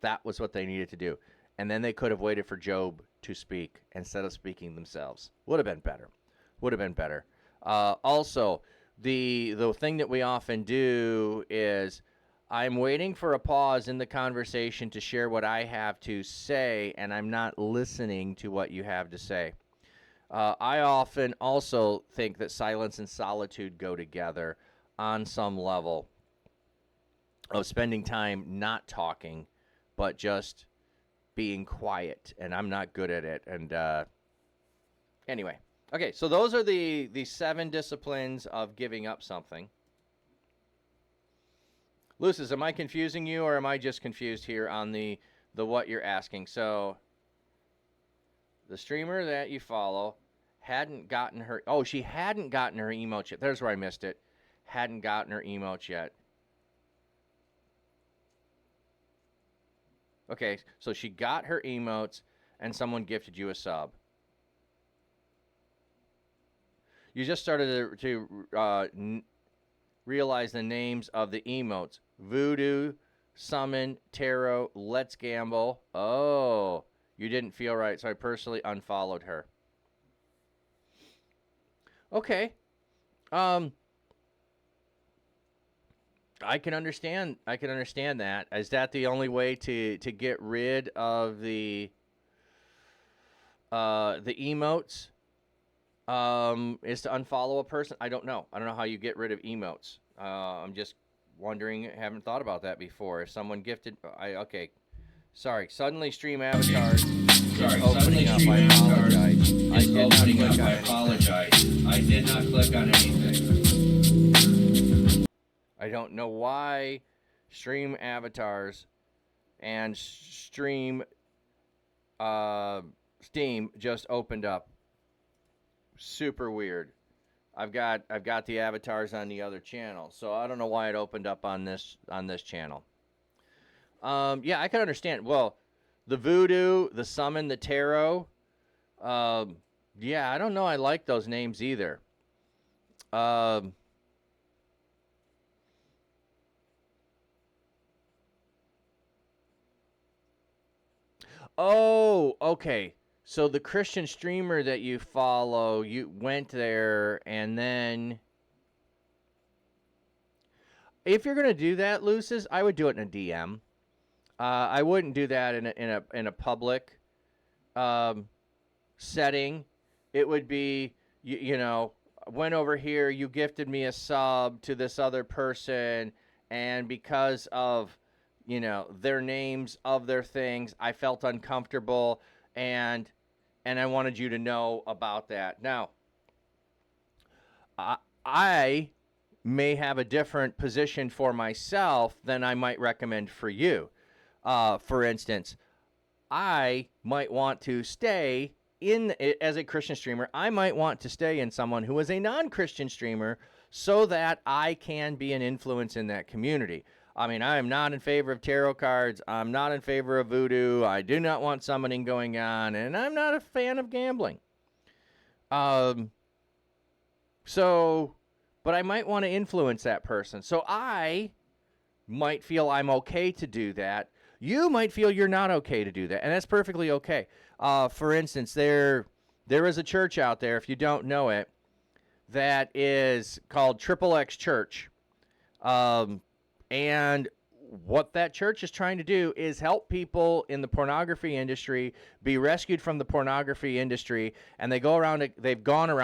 That was what they needed to do. And then they could have waited for Job to speak instead of speaking themselves. Would have been better. Also, the thing that we often do is I'm waiting for a pause in the conversation to share what I have to say, and I'm not listening to what you have to say. I often also think that silence and solitude go together on some level of spending time not talking, but just being quiet, and I'm not good at it. And anyway, okay, so those are the 7 disciplines of giving up something. Lucis, am I confusing you, or am I just confused here on the what you're asking? So the streamer that you follow hadn't gotten her, she hadn't gotten her emotes yet. There's where I missed it. Hadn't gotten her emotes yet. Okay, so she got her emotes and someone gifted you a sub. You just started to realize the names of the emotes. Voodoo, Summon, Tarot, Let's Gamble. Oh, you didn't feel right, so I personally unfollowed her. Okay. I can understand that. Is that the only way to get rid of the emotes? Is to unfollow a person? I don't know. I don't know how you get rid of emotes. I'm just wondering. Haven't thought about that before. If someone gifted, okay. Sorry. Suddenly stream avatars. Sorry. Opening up. I apologize. I did not click on anything. I don't know why stream avatars and stream Steam just opened up. Super weird. I've got the avatars on the other channel, so I don't know why it opened up on this channel. Yeah, I can understand. Well, the Voodoo, the Summon, the Tarot. Yeah, I don't know. I like those names either. Oh, okay. So the Christian streamer that you follow, you went there, and then if you're gonna do that, Lucis, I would do it in a DM. I wouldn't do that in a public setting. It would be you know, went over here, you gifted me a sub to this other person, and because of their names of their things, I felt uncomfortable, and I wanted you to know about that. Now, I may have a different position for myself than I might recommend for you. For instance, I might want to stay as a Christian streamer, I might want to stay in someone who is a non-Christian streamer so that I can be an influence in that community. I mean, I am not in favor of tarot cards. I'm not in favor of voodoo. I do not want summoning going on, and I'm not a fan of gambling. But I might want to influence that person. So I might feel I'm okay to do that. You might feel you're not okay to do that, and that's perfectly okay. For instance, there is a church out there, if you don't know it, that is called Triple X Church. And what that church is trying to do is help people in the pornography industry be rescued from the pornography industry. And they've gone around, I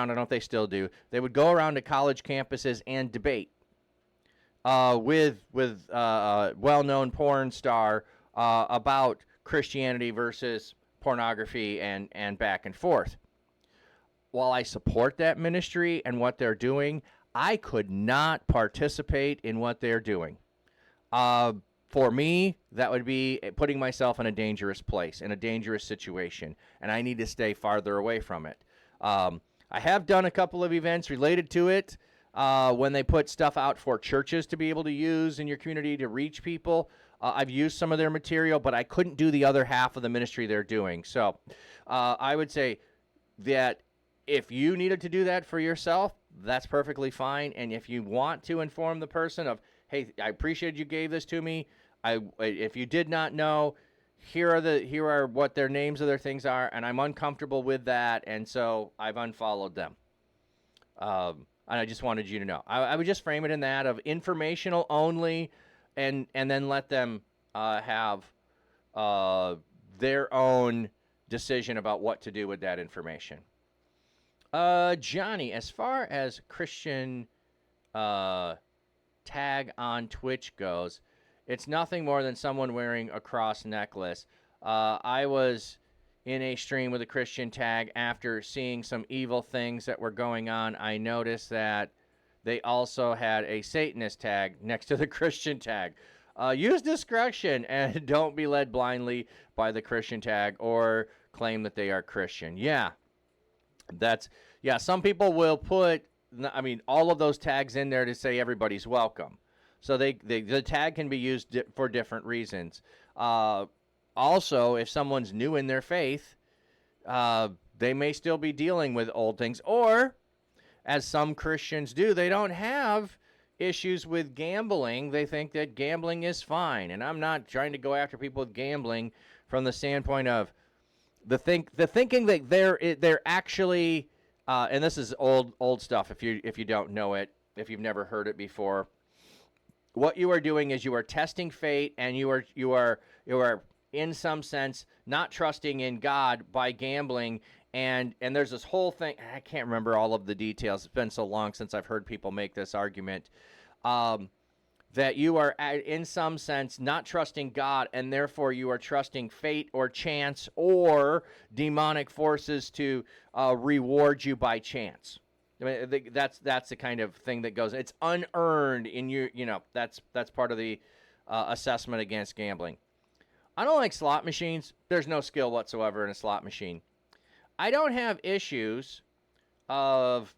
don't know if they still do, they would go around to college campuses and debate with a well-known porn star about Christianity versus pornography and back and forth. While I support that ministry and what they're doing, I could not participate in what they're doing. For me, that would be putting myself in a dangerous place, in a dangerous situation, and I need to stay farther away from it. I have done a couple of events related to it when they put stuff out for churches to be able to use in your community to reach people. I've used some of their material, but I couldn't do the other half of the ministry they're doing. So I would say that if you needed to do that for yourself, that's perfectly fine. And if you want to inform the person of, hey, I appreciate you gave this to me. If you did not know, here are what their names of their things are, and I'm uncomfortable with that, and so I've unfollowed them. And I just wanted you to know. I would just frame it in that of informational only. and then let them have their own decision about what to do with that information. Johnny, as far as Christian tag on Twitch goes, it's nothing more than someone wearing a cross necklace. I was in a stream with a Christian tag after seeing some evil things that were going on. I noticed that they also had a Satanist tag next to the Christian tag. Use discretion and don't be led blindly by the Christian tag or claim that they are Christian. Yeah, some people will put, all of those tags in there to say everybody's welcome. So the tag can be used for different reasons. Also, if someone's new in their faith, they may still be dealing with old things. Or, as some Christians do, they don't have issues with gambling. They think that gambling is fine. And I'm not trying to go after people with gambling from the standpoint of the thinking that they're actually, and this is old stuff if you don't know it, if you've never heard it before. What you are doing is you are testing fate, and you are in some sense not trusting in God by gambling. And there's this whole thing. I can't remember all of the details. It's been so long since I've heard people make this argument. That you are, in some sense, not trusting God, and therefore you are trusting fate or chance or demonic forces to reward you by chance. I mean, that's the kind of thing that goes. It's unearned in that's part of the assessment against gambling. I don't like slot machines. There's no skill whatsoever in a slot machine. I don't have issues of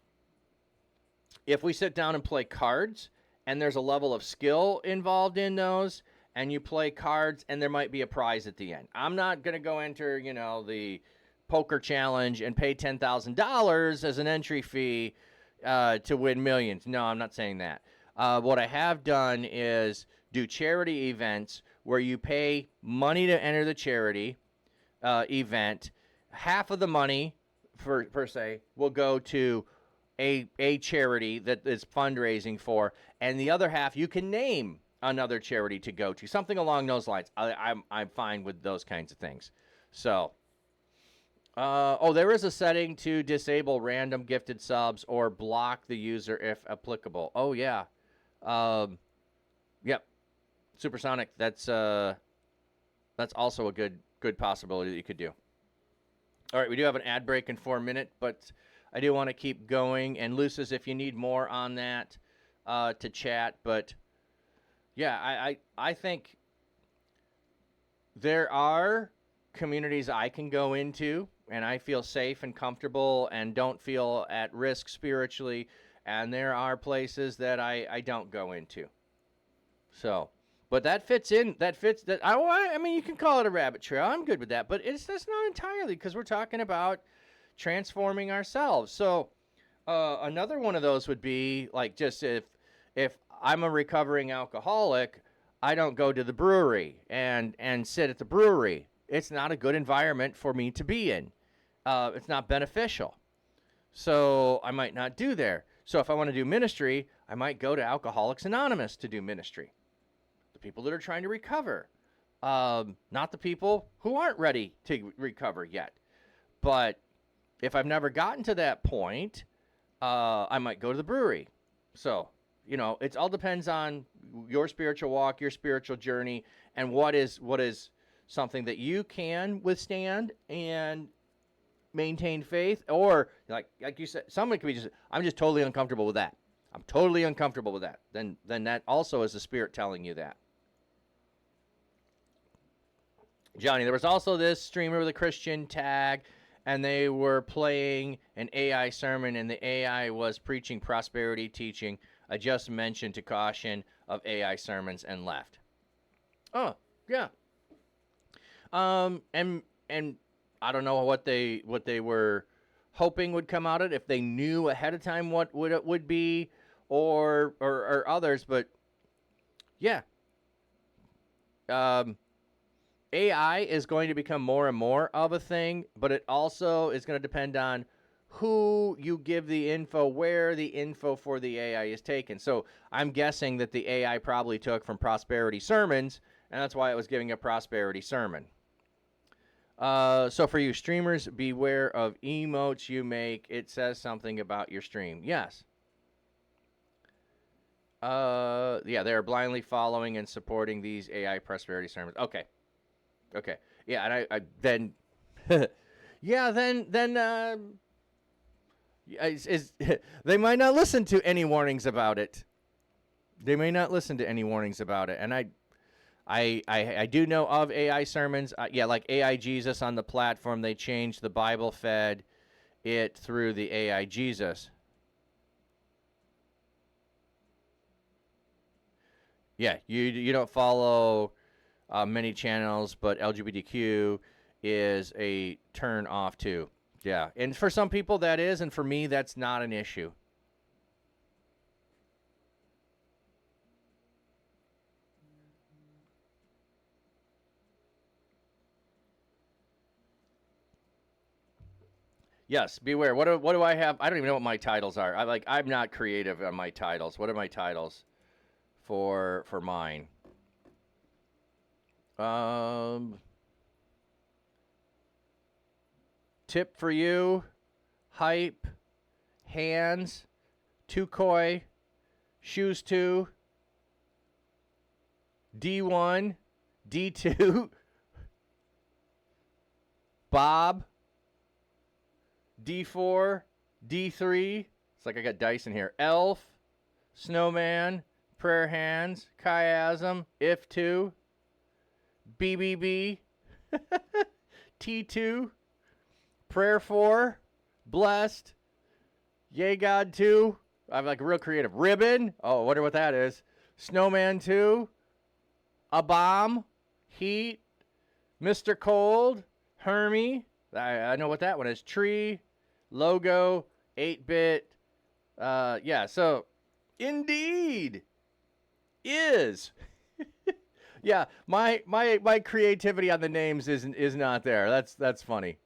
if we sit down and play cards and there's a level of skill involved in those, and you play cards and there might be a prize at the end. I'm not going to go enter, the poker challenge and pay $10,000 as an entry fee to win millions. No, I'm not saying that. What I have done is do charity events where you pay money to enter the charity event. Half of the money, per se, will go to a charity that is fundraising for, and the other half you can name another charity to go to, something along those lines. I'm fine with those kinds of things. So, there is a setting to disable random gifted subs or block the user if applicable. Oh yeah, yep. Supersonic. That's also a good possibility that you could do. All right, we do have an ad break in 4 minutes, but I do want to keep going. And Lucis, if you need more on that to chat, but yeah, I think there are communities I can go into and I feel safe and comfortable and don't feel at risk spiritually, and there are places that I don't go into. So, but that fits in. I mean, you can call it a rabbit trail. I'm good with that, but that's not entirely, because we're talking about transforming ourselves. So, another one of those would be like, just if I'm a recovering alcoholic, I don't go to the brewery and sit at the brewery. It's not a good environment for me to be in. It's not beneficial. So I might not do there. So if I want to do ministry, I might go to Alcoholics Anonymous to do ministry. The people that are trying to recover, not the people who aren't ready to recover yet. But if I've never gotten to that point, I might go to the brewery. So, it all depends on your spiritual walk, your spiritual journey, and what is something that you can withstand and maintain faith. Or like you said, someone could be just, I'm just totally uncomfortable with that. I'm totally uncomfortable with that. Then that also is the Spirit telling you that. Johnny, there was also this streamer with a Christian tag, and they were playing an AI sermon, and the AI was preaching prosperity teaching. I just mentioned to caution of AI sermons and left. Oh, yeah. And I don't know what they were hoping would come out of it, if they knew ahead of time what it would be, or others, but yeah. AI is going to become more and more of a thing, but it also is going to depend on who you give the info, where the info for the AI is taken. So I'm guessing that the AI probably took from Prosperity Sermons, and that's why it was giving a prosperity sermon. So for you streamers, beware of emotes you make. It says something about your stream. Yes. Yeah, they are blindly following and supporting these AI prosperity sermons. Okay. Yeah, and I then, yeah, then, they might not listen to any warnings about it. And I do know of AI sermons. Yeah, like AI Jesus on the platform. They changed the Bible, fed it through the AI Jesus. Yeah, you don't follow many channels, but LGBTQ is a turn off too. Yeah, and for some people that is, and for me that's not an issue. Yes, beware. What do I have? I don't even know what my titles are. I'm not creative on my titles. What are my titles for mine? Tip for you, hype, hands, Tukoi, shoes 2, D1, D2, Bob, D4, D3. It's like I got dice in here. Elf, Snowman, Prayer Hands, Chiasm, If2, BBB, T2, Prayer 4, Blessed, Yay God 2. I'm like real creative. Ribbon. Oh, I wonder what that is. Snowman 2, A Bomb, Heat, Mr. Cold, Hermie. I know what that one is. Tree, Logo, 8-bit. Yeah, so indeed is. Yeah, my creativity on the names is not there. That's funny.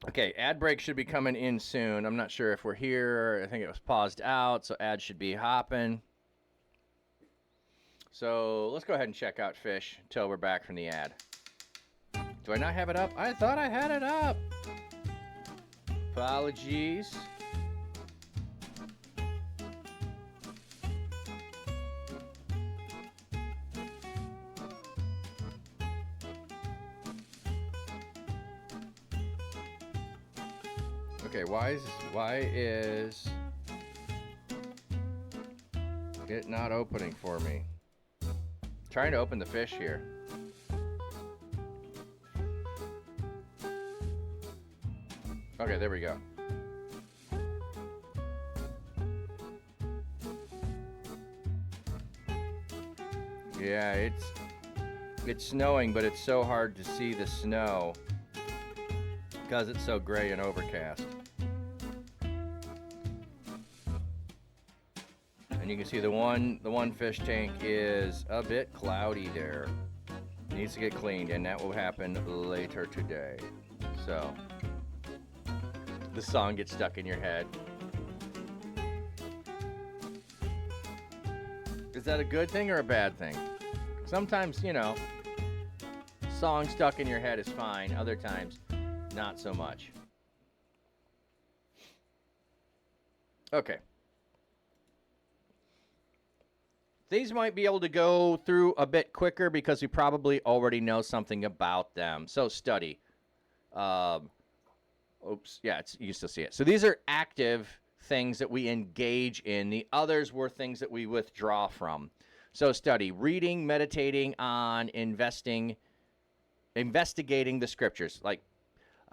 Okay, ad break should be coming in soon. I'm not sure if we're here. I think it was paused out, so ads should be hopping. So let's go ahead and check out Fish until we're back from the ad. Do I not have it up? I thought I had it up. Apologies. Okay, why is it not opening for me? Trying to open the Fish here. Okay, there we go. Yeah, it's snowing, but it's so hard to see the snow because it's so gray and overcast. And you can see the one fish tank is a bit cloudy there. Needs to get cleaned, and that will happen later today. So the song gets stuck in your head. Is that a good thing or a bad thing? Sometimes, song stuck in your head is fine. Other times, not so much. Okay. These might be able to go through a bit quicker because we probably already know something about them. So study. Oops. Yeah, you still see it. So these are active things that we engage in. The others were things that we withdraw from. So study, reading, meditating on, investigating the scriptures. Like,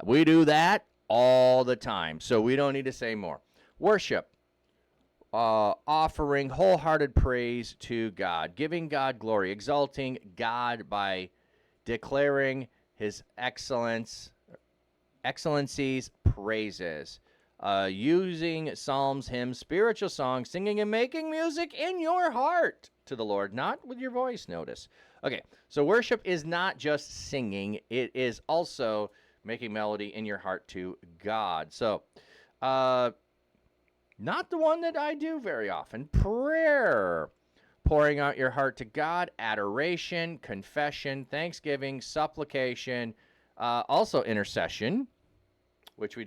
we do that all the time, so we don't need to say more. Worship, offering wholehearted praise to God, giving God glory, exalting God by declaring his excellencies, praises. using psalms, hymns, spiritual songs, singing, and making music in your heart to the Lord, not with your voice, notice. Okay, so worship is not just singing, it is also making melody in your heart to God. So, not the one that I do very often. Prayer. Pouring out your heart to God, adoration, confession, thanksgiving, supplication, also intercession, which we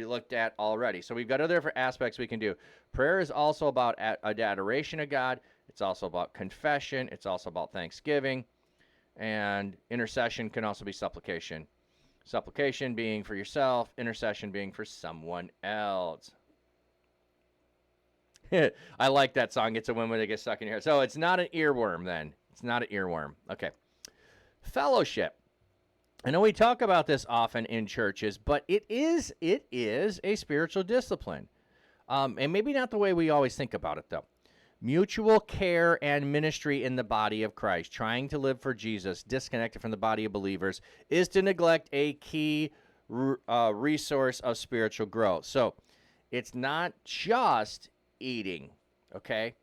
looked at already. So we've got other different aspects we can do. Prayer is also about adoration of God. It's also about confession. It's also about thanksgiving. And intercession can also be supplication. Supplication being for yourself, intercession being for someone else. I like that song. It's a woman that gets stuck in your hair. So it's not an earworm then. It's not an earworm. Okay. Fellowship. I know we talk about this often in churches, but it is a spiritual discipline. And maybe not the way we always think about it, though. Mutual care and ministry in the body of Christ, trying to live for Jesus, disconnected from the body of believers, is to neglect a key resource of spiritual growth. So it's not just eating, okay?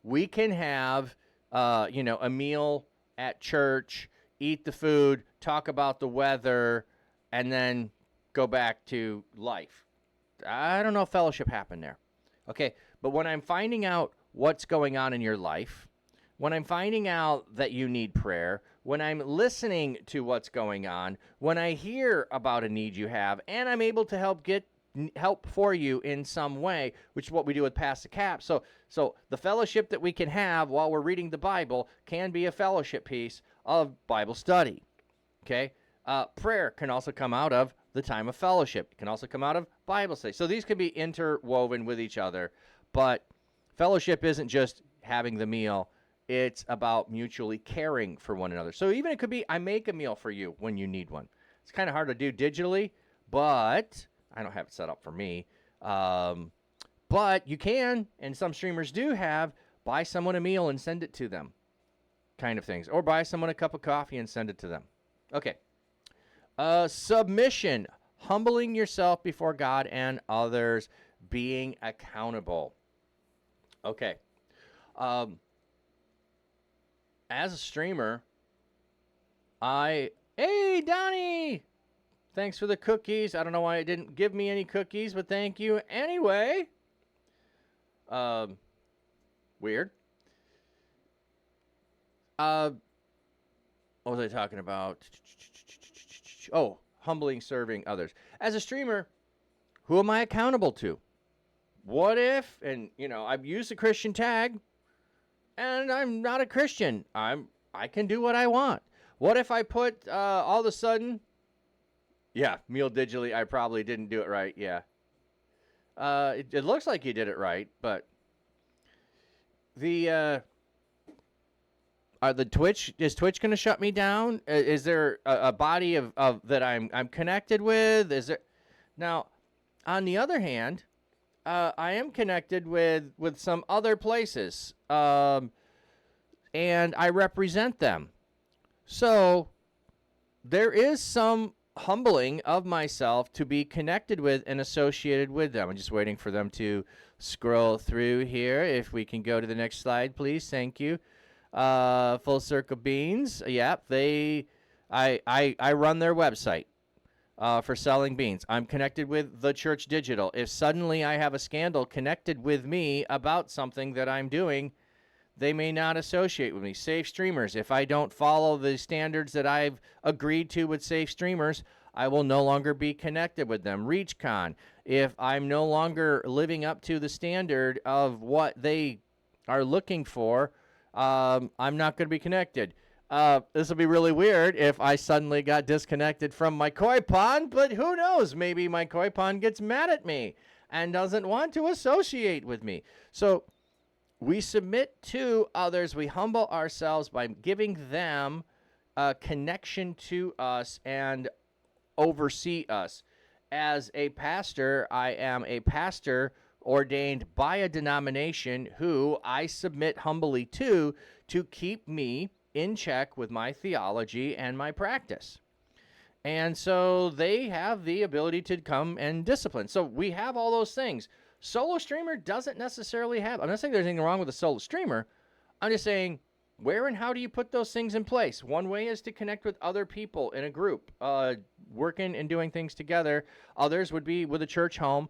We can have, a meal at church, eat the food, talk about the weather, and then go back to life. I don't know if fellowship happened there. Okay, but when I'm finding out what's going on in your life, when I'm finding out that you need prayer, when I'm listening to what's going on, when I hear about a need you have, and I'm able to help for you in some way, which is what we do with Pass the Cap. So the fellowship that we can have while we're reading the Bible can be a fellowship piece of Bible study. Okay? Prayer can also come out of the time of fellowship. It can also come out of Bible study. So these can be interwoven with each other, but fellowship isn't just having the meal. It's about mutually caring for one another. So even it could be, I make a meal for you when you need one. It's kind of hard to do digitally, but I don't have it set up for me. But you can, and some streamers do have, buy someone a meal and send it to them kind of things. Or buy someone a cup of coffee and send it to them. Okay. Submission. Humbling yourself before God and others. Being accountable. Okay. As a streamer, hey, Donnie! Thanks for the cookies. I don't know why it didn't give me any cookies, but thank you anyway. Weird. What was I talking about? Oh, humbling, serving others. As a streamer, who am I accountable to? What if, and I've used a Christian tag, and I'm not a Christian. I can do what I want. What if I put all of a sudden? Yeah, meal digitally. I probably didn't do it right. Yeah. It looks like you did it right, but the Twitch, is Twitch going to shut me down? Is there a body of that I'm connected with? Is there? Now, on the other hand, I am connected with some other places, and I represent them. So there is some humbling of myself to be connected with and associated with them. I'm just waiting for them to scroll through here. If we can go to the next slide, please. Thank you. Full Circle Beans. Yep, I run their website for selling beans. I'm connected with the Church Digital. If suddenly I have a scandal connected with me about something that I'm doing, they may not associate with me. Safe Streamers. If I don't follow the standards that I've agreed to with Safe Streamers, I will no longer be connected with them. ReachCon. If I'm no longer living up to the standard of what they are looking for, I'm not going to be connected. This will be really weird if I suddenly got disconnected from my koi pond, but who knows? Maybe my koi pond gets mad at me and doesn't want to associate with me. So we submit to others. We humble ourselves by giving them a connection to us and oversee us. As a pastor, I am a pastor ordained by a denomination who I submit humbly to keep me in check with my theology and my practice. And so they have the ability to come and discipline. So we have all those things. Solo streamer doesn't necessarily have. I'm not saying there's anything wrong with a solo streamer. I'm just saying, where and how do you put those things in place? One way is to connect with other people in a group, working and doing things together. Others would be with a church home.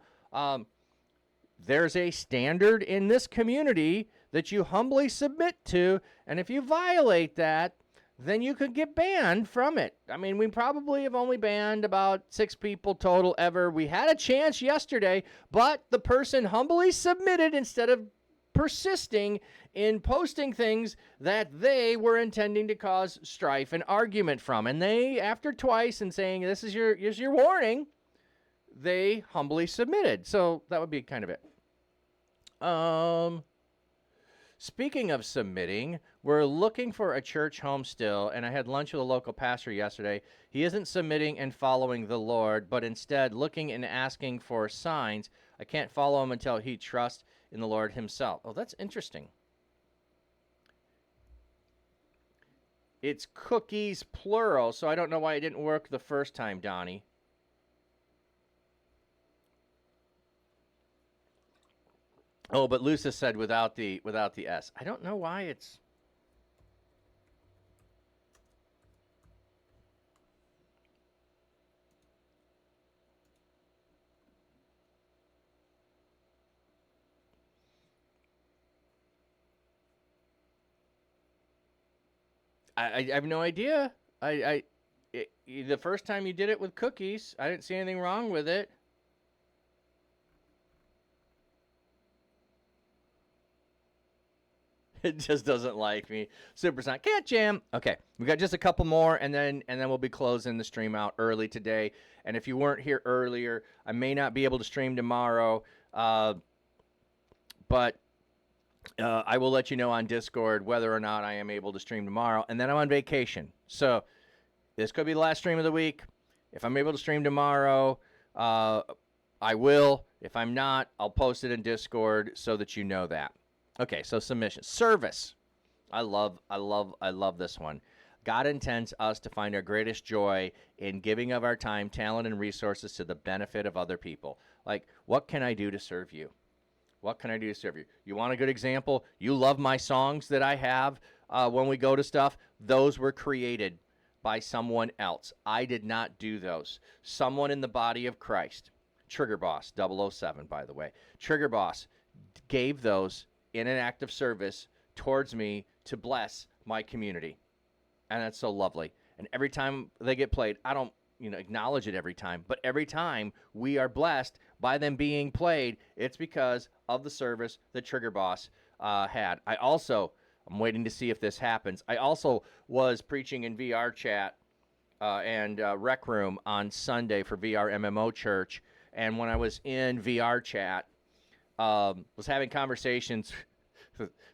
There's a standard in this community that you humbly submit to, and if you violate that, then you could get banned from it. I mean, we probably have only banned about 6 people total ever. We had a chance yesterday, but the person humbly submitted instead of persisting in posting things that they were intending to cause strife and argument from. And they, after twice and saying, this is your warning, they humbly submitted. So that would be kind of it. Speaking of submitting, we're looking for a church home still, and I had lunch with a local pastor yesterday. He isn't submitting and following the Lord, but instead looking and asking for signs. I can't follow him until he trusts in the Lord himself. Oh, that's interesting. It's cookies, plural, so I don't know why it didn't work the first time, Donnie. Oh, but Lucis said without the S. I don't know why it's. I have no idea. The first time you did it with cookies, I didn't see anything wrong with it. It just doesn't like me. Supersonic can't jam. Okay, we got just a couple more, and then we'll be closing the stream out early today. And if you weren't here earlier, I may not be able to stream tomorrow, but I will let you know on Discord whether or not I am able to stream tomorrow. And then I'm on vacation, so this could be the last stream of the week. If I'm able to stream tomorrow, I will. If I'm not, I'll post it in Discord so that you know that. Okay, so submission. Service. I love this one. God intends us to find our greatest joy in giving of our time, talent, and resources to the benefit of other people. Like, what can I do to serve you? What can I do to serve you? You want a good example? You love my songs that I have when we go to stuff? Those were created by someone else. I did not do those. Someone in the body of Christ, Trigger Boss, 007, by the way. Trigger Boss gave those in an act of service towards me to bless my community. And that's so lovely. And every time they get played, I don't acknowledge it every time, but every time we are blessed by them being played, it's because of the service that Trigger Boss had. I'm waiting to see if this happens. I also was preaching in VR chat and Rec Room on Sunday for VR MMO Church. And when I was in VR chat, was having conversations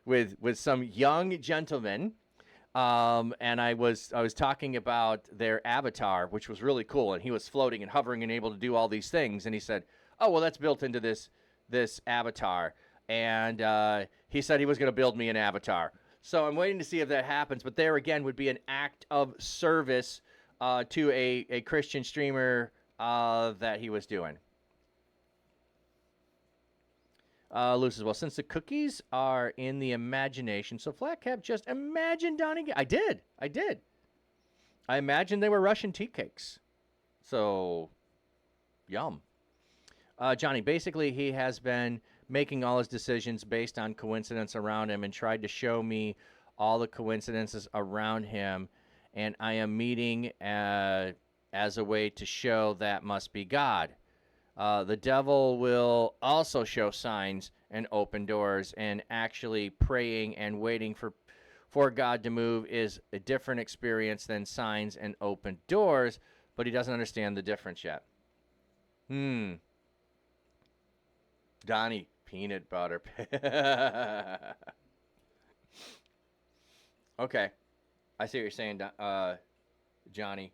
with some young gentlemen, and I was talking about their avatar, which was really cool, and he was floating and hovering and able to do all these things, and he said, "Oh, well, that's built into this avatar," and he said he was going to build me an avatar. So I'm waiting to see if that happens, but there again would be an act of service to a Christian streamer that he was doing. Luce as well. Since the cookies are in the imagination, so Flat Cap just imagined Donnie. I did. I imagined they were Russian tea cakes. So, yum. Johnny, basically he has been making all his decisions based on coincidence around him and tried to show me all the coincidences around him, and I am meeting as a way to show that must be God. The devil will also show signs and open doors, and actually praying and waiting for God to move is a different experience than signs and open doors, but he doesn't understand the difference yet. Donnie, peanut butter. Okay. I see what you're saying, Johnny.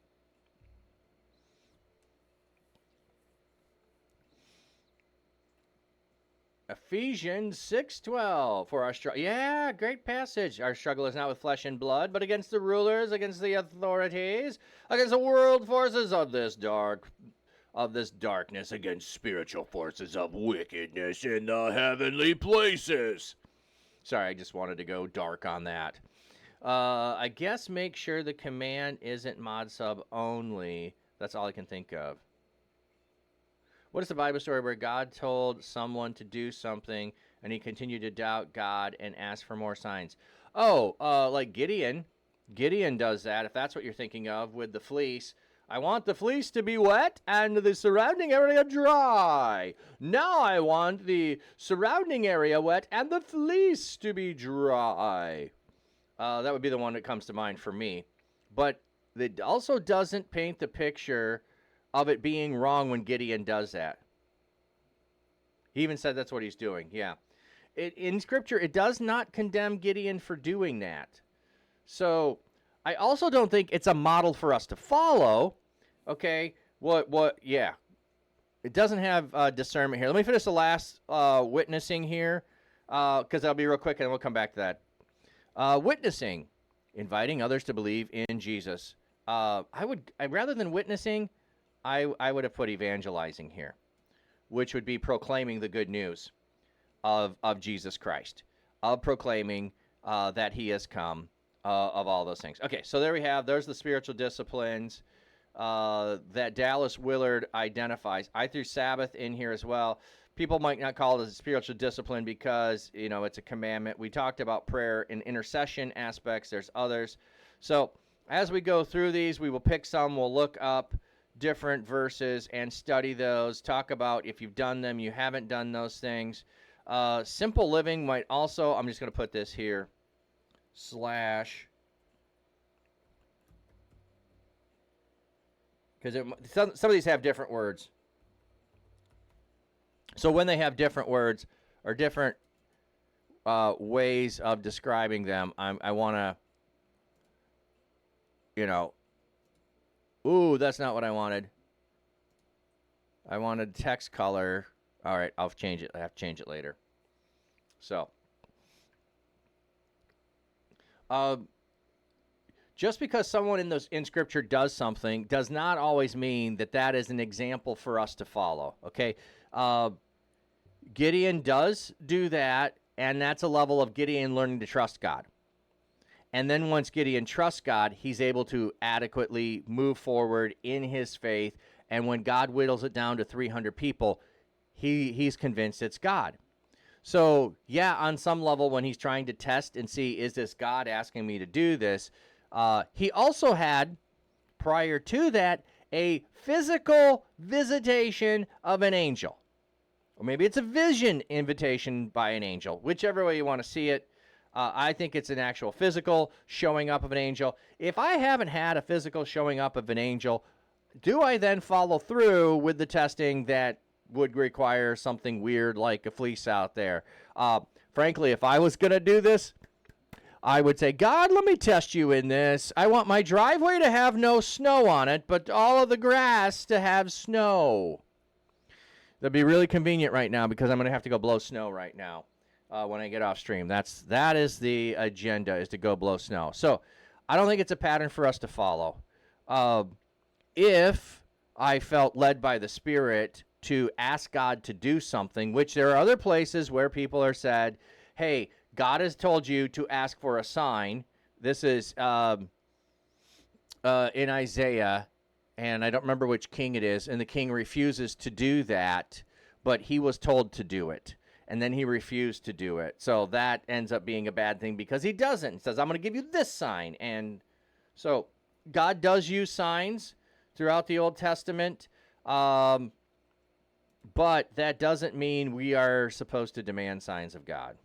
Ephesians 6:12 for our struggle. Yeah, great passage. Our struggle is not with flesh and blood, but against the rulers, against the authorities, against the world forces of this darkness, against spiritual forces of wickedness in the heavenly places. Sorry, I just wanted to go dark on that. I guess make sure the command isn't mod sub only. That's all I can think of. What is the Bible story where God told someone to do something and he continued to doubt God and ask for more signs? Oh, like Gideon. Gideon does that, if that's what you're thinking of, with the fleece. I want the fleece to be wet and the surrounding area dry. Now I want the surrounding area wet and the fleece to be dry. That would be the one that comes to mind for me. But it also doesn't paint the picture of it being wrong when Gideon does that. He even said that's what he's doing. Yeah. In Scripture, it does not condemn Gideon for doing that. So I also don't think it's a model for us to follow. Okay. Yeah. It doesn't have discernment here. Let me finish the last witnessing here, because I'll be real quick and we'll come back to that. Witnessing, inviting others to believe in Jesus. Rather than witnessing, I would have put evangelizing here, which would be proclaiming the good news of Jesus Christ, of proclaiming that he has come, of all those things. Okay, so there we have. There's the spiritual disciplines that Dallas Willard identifies. I threw Sabbath in here as well. People might not call it a spiritual discipline because, it's a commandment. We talked about prayer and intercession aspects. There's others. So as we go through these, we will pick some. We'll look up different verses and study those, talk about if you've done them, you haven't done those things. Simple living might also, I'm just going to put this here, / because some of these have different words. So when they have different words or different ways of describing them, I want to, ooh, that's not what I wanted. I wanted text color. All right, I'll change it. I have to change it later. So, just because someone in Scripture does something does not always mean that is an example for us to follow. Okay, Gideon does do that, and that's a level of Gideon learning to trust God. And then once Gideon trusts God, he's able to adequately move forward in his faith. And when God whittles it down to 300 people, he's convinced it's God. So, yeah, on some level, when he's trying to test and see, is this God asking me to do this? He also had, prior to that, a physical visitation of an angel. Or maybe it's a vision invitation by an angel, whichever way you want to see it. I think it's an actual physical showing up of an angel. If I haven't had a physical showing up of an angel, do I then follow through with the testing that would require something weird like a fleece out there? Frankly, if I was going to do this, I would say, God, let me test you in this. I want my driveway to have no snow on it, but all of the grass to have snow. That'd be really convenient right now because I'm going to have to go blow snow right now. When I get off stream. That is the agenda, is to go blow snow. So I don't think it's a pattern for us to follow. If I felt led by the Spirit to ask God to do something, which there are other places where people are said, hey, God has told you to ask for a sign. This is in Isaiah, and I don't remember which king it is, and the king refuses to do that, but he was told to do it. And then he refused to do it. So that ends up being a bad thing because he doesn't. He says, I'm going to give you this sign. And so God does use signs throughout the Old Testament. But that doesn't mean we are supposed to demand signs of God.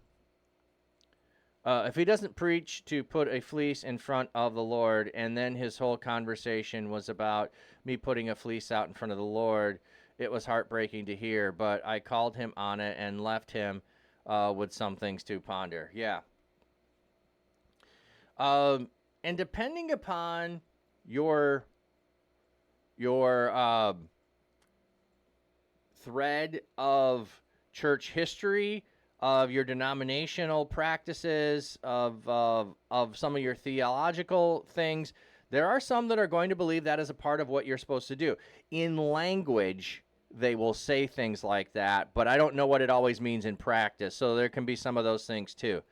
If he doesn't preach to put a fleece in front of the Lord, and then his whole conversation was about me putting a fleece out in front of the Lord, it was heartbreaking to hear, but I called him on it and left him with some things to ponder. Yeah. And depending upon your thread of church history, of your denominational practices, of some of your theological things. There are some that are going to believe that is a part of what you're supposed to do. In language, they will say things like that, but I don't know what it always means in practice. So there can be some of those things too,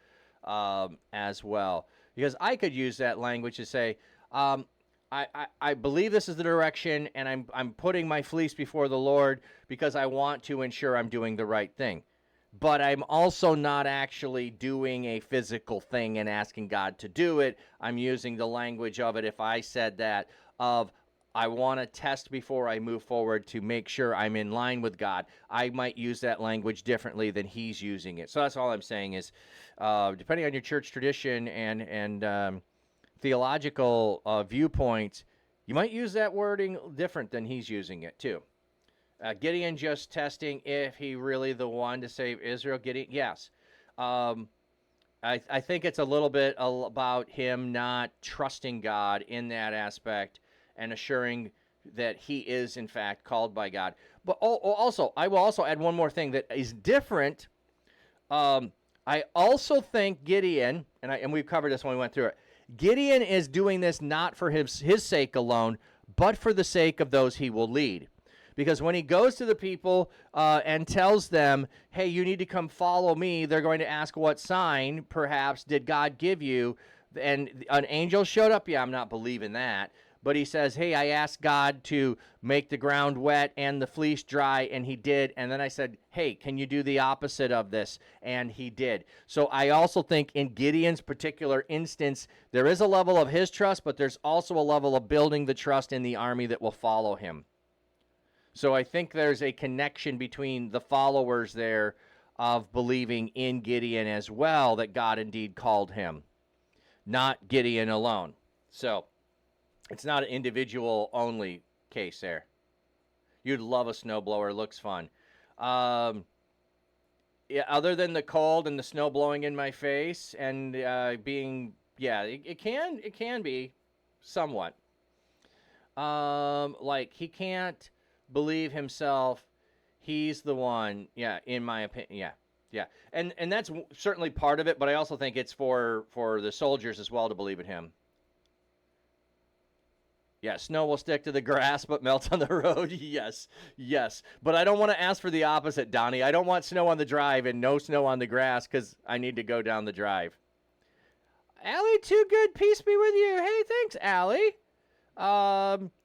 as well. Because I could use that language to say, I believe this is the direction, and I'm putting my fleece before the Lord because I want to ensure I'm doing the right thing. But I'm also not actually doing a physical thing and asking God to do it. I'm using the language of it, if I said that, of I want to test before I move forward to make sure I'm in line with God. I might use that language differently than he's using it. So that's all I'm saying is, depending on your church tradition and theological viewpoints, you might use that wording different than he's using it too. Gideon just testing if he really the one to save Israel. Gideon, yes. I think it's a little bit about him not trusting God in that aspect and assuring that he is in fact called by God. But also, I will also add one more thing that is different. I also think Gideon, and we've covered this when we went through it. Gideon is doing this not for his sake alone, but for the sake of those he will lead. Because when he goes to the people and tells them, hey, you need to come follow me, they're going to ask, what sign, perhaps, did God give you? And an angel showed up. Yeah, I'm not believing that. But he says, hey, I asked God to make the ground wet and the fleece dry, and he did. And then I said, hey, can you do the opposite of this? And he did. So I also think in Gideon's particular instance, there is a level of his trust, but there's also a level of building the trust in the army that will follow him. So I think there's a connection between the followers there of believing in Gideon as well, that God indeed called him, not Gideon alone. So it's not an individual-only case there. You'd love a snowblower. Looks fun. Yeah, other than the cold and the snow blowing in my face and being, yeah, it can be somewhat. Like he can't believe himself, he's the one, yeah, in my opinion, yeah. And that's certainly part of it, but I also think it's for the soldiers as well to believe in him. Yeah, snow will stick to the grass but melts on the road. Yes. But I don't want to ask for the opposite, Donnie. I don't want snow on the drive and no snow on the grass because I need to go down the drive. Allie, too good. Peace be with you. Hey, thanks, Allie.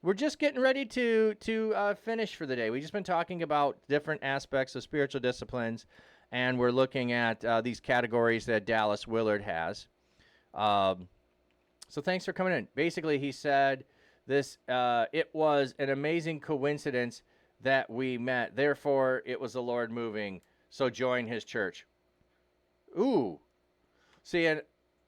We're just getting ready to finish for the day. We've just been talking about different aspects of spiritual disciplines, and we're looking at these categories that Dallas Willard has. So thanks for coming in. Basically, he said this, it was an amazing coincidence that we met. Therefore, it was the Lord moving. So join his church. Ooh. See, and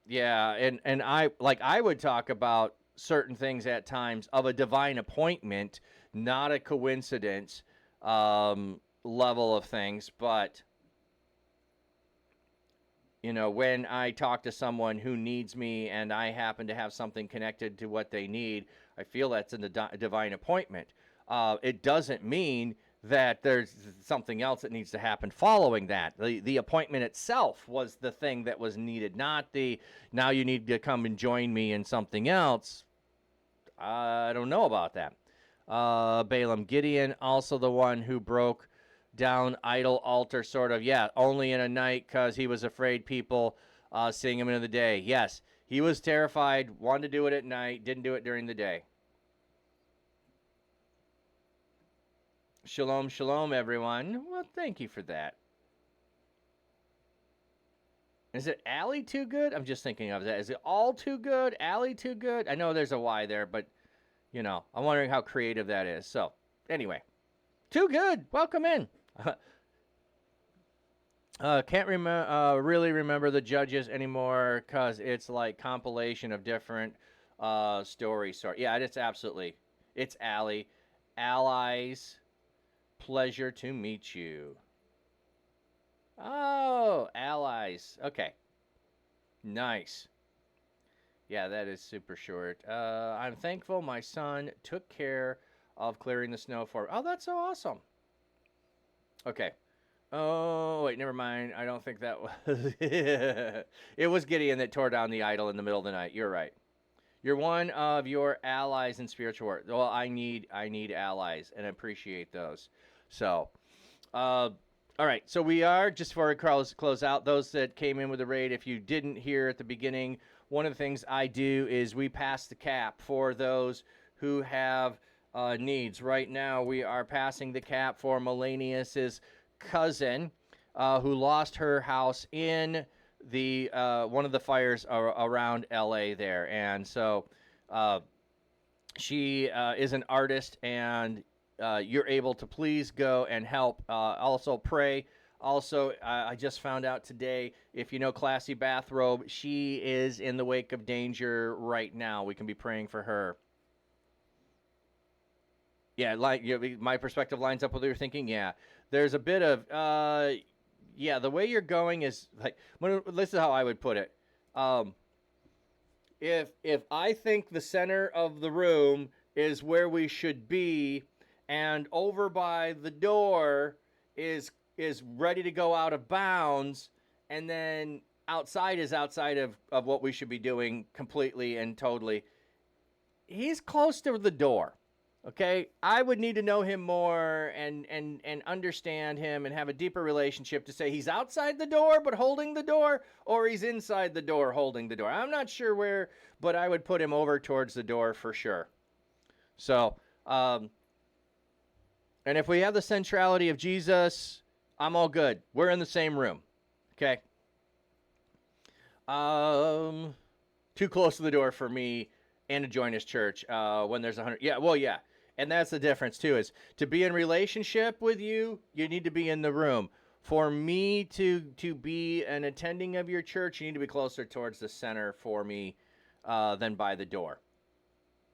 yeah, and I would talk about certain things at times of a divine appointment, not a coincidence level of things. But, you know, when I talk to someone who needs me and I happen to have something connected to what they need, I feel that's in the divine appointment. It doesn't mean that there's something else that needs to happen following that. The appointment itself was the thing that was needed, not the, now you need to come and join me in something else. I don't know about that. Balaam, Gideon, also the one who broke down idol altar, sort of. Yeah, only in a night because he was afraid people seeing him in the day. Yes, he was terrified, wanted to do it at night, didn't do it during the day. Shalom, shalom, everyone. Well, thank you for that. Is it Allie too good? I'm just thinking of that. Is it all too good? Allie too good? I know there's a Y there, but, you know, I'm wondering how creative that is. So, anyway. Too good. Welcome in. Can't really remember the judges anymore because it's like compilation of different stories. Sorry. Yeah, it's absolutely. It's Allie. Allies. Pleasure to meet you. Oh, allies. Okay. Nice. Yeah, that is super short. I'm thankful my son took care of clearing the snow for. Oh, that's so awesome. Okay. Oh, wait, never mind. I don't think that was. It was Gideon that tore down the idol in the middle of the night. You're right. You're one of your allies in spiritual war. Well, I need allies, and I appreciate those. So, all right. So we are, just before we close out, those that came in with the raid, if you didn't hear at the beginning, one of the things I do is we pass the cap for those who have needs. Right now, we are passing the cap for Melanius's cousin, who lost her house in the one of the fires around LA there, and so she is an artist, and you're able to please go and help. Also pray. Also, I just found out today, if you know Classy Bathrobe, she is in the wake of danger right now. We can be praying for her. Yeah, my perspective lines up with what you're thinking. Yeah, there's a bit of, yeah, the way you're going is like, this is how I would put it. If I think the center of the room is where we should be, and over by the door is ready to go out of bounds, and then outside is outside of what we should be doing completely and totally, he's close to the door. Okay, I would need to know him more and understand him and have a deeper relationship to say he's outside the door but holding the door, or he's inside the door holding the door. I'm not sure where, but I would put him over towards the door for sure. So, and if we have the centrality of Jesus, I'm all good. We're in the same room. Okay. Too close to the door for me and to join his church when there's 100. Yeah, well, yeah. And that's the difference, too, is to be in relationship with you, you need to be in the room. For me to be an attending of your church, you need to be closer towards the center for me than by the door.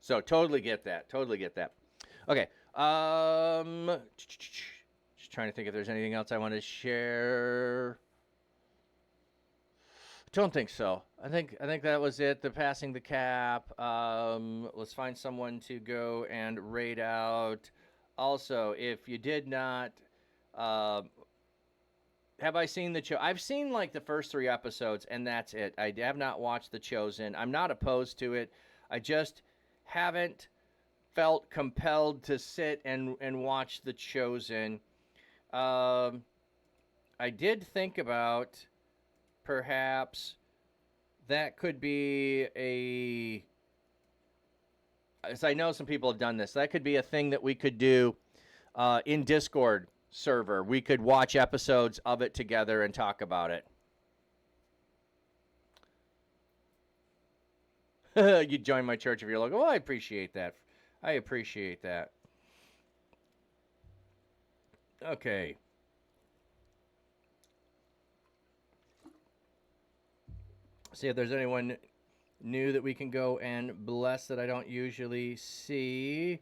So totally get that. Totally get that. Okay. Just trying to think if there's anything else I want to share. Don't think so. I think that was it. The passing the cap. Let's find someone to go and raid out. Also, if you did not, have I seen the show? I've seen like the first 3 episodes, and that's it. I have not watched The Chosen. I'm not opposed to it. I just haven't felt compelled to sit and watch The Chosen. I did think about perhaps that could be as I know some people have done this, that could be a thing that we could do in Discord server. We could watch episodes of it together and talk about it. You'd join my church if you're like, oh, I appreciate that. I appreciate that. Okay. See if there's anyone new that we can go and bless that I don't usually see.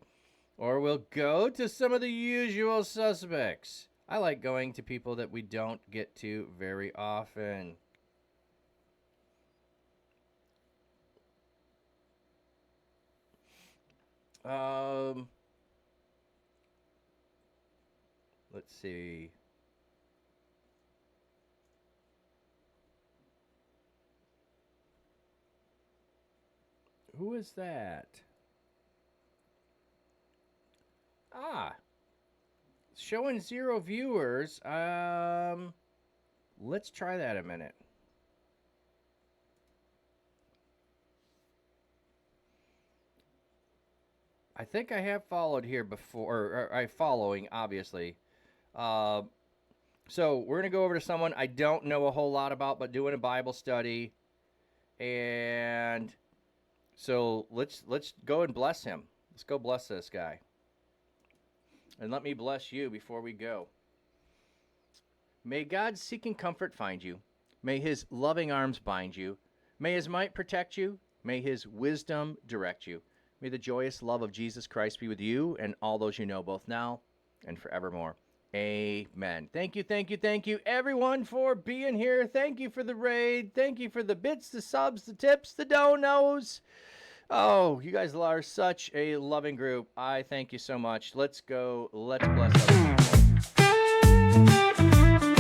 Or we'll go to some of the usual suspects. I like going to people that we don't get to very often. Let's see. Who is that? Ah. Showing 0 viewers. Let's try that a minute. I think I have followed here before, or I'm following, obviously. So we're going to go over to someone I don't know a whole lot about, but doing a Bible study. And so let's go and bless him. Let's go bless this guy. And let me bless you before we go. May God's seeking comfort find you. May his loving arms bind you. May his might protect you. May his wisdom direct you. May the joyous love of Jesus Christ be with you and all those you know, both now and forevermore. Amen. Thank you, everyone, for being here. Thank you for the raid. Thank you for the bits, the subs, the tips, the donos. Oh, you guys are such a loving group. I thank you so much. Let's go. Let's bless other people.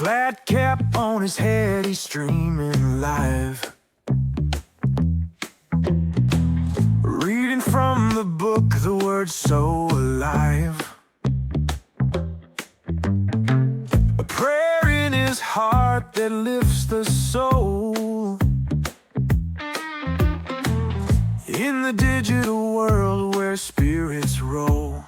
Flat cap on his head, he's streaming live. Reading from the book, the words so alive. A prayer in his heart that lifts the soul. In the digital world where spirits roll.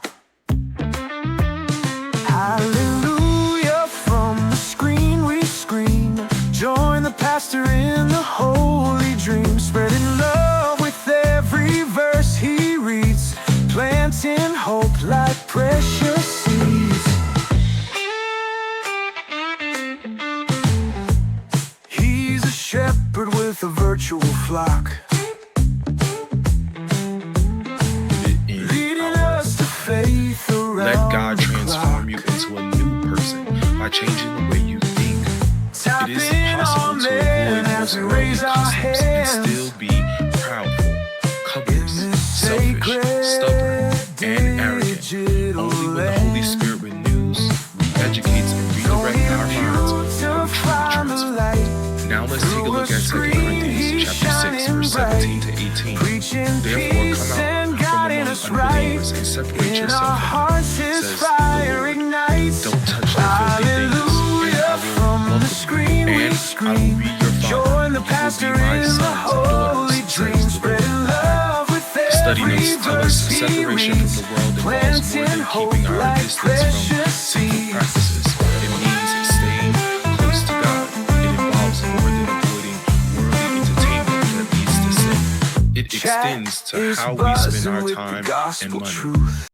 Hallelujah, from the screen we scream. Join the pastor in the holy dream, spreading love with every verse he reads, planting hope like precious seeds. He's a shepherd with a virtual flock, leading us to faith around. Let God the transform clock. you into a new person by changing the way you think. Tap It is in possible on to men avoid as most we worldly raise our customs and hands. still be proudful, covetous, In this selfish, sacred stubborn, and arrogant. digital Only when the Holy land. Spirit renews, re-educates, and redirects our minds are we truly transformed. Now let's take a look at 2 Corinthians chapter 6, verse 17 to 18. Therefore come out from among unbelievers and separate yourself from them, says the Lord. Don't touch their filthy things, and I will welcome you, and I will be your father, and you will be my sons and daughters, says the Lord. Study notes tell us separation from the world involves more than keeping our distance from sinful practices. It means staying close to God. It involves more than avoiding worldly entertainment that leads to sin. It extends to how we spend our time and money.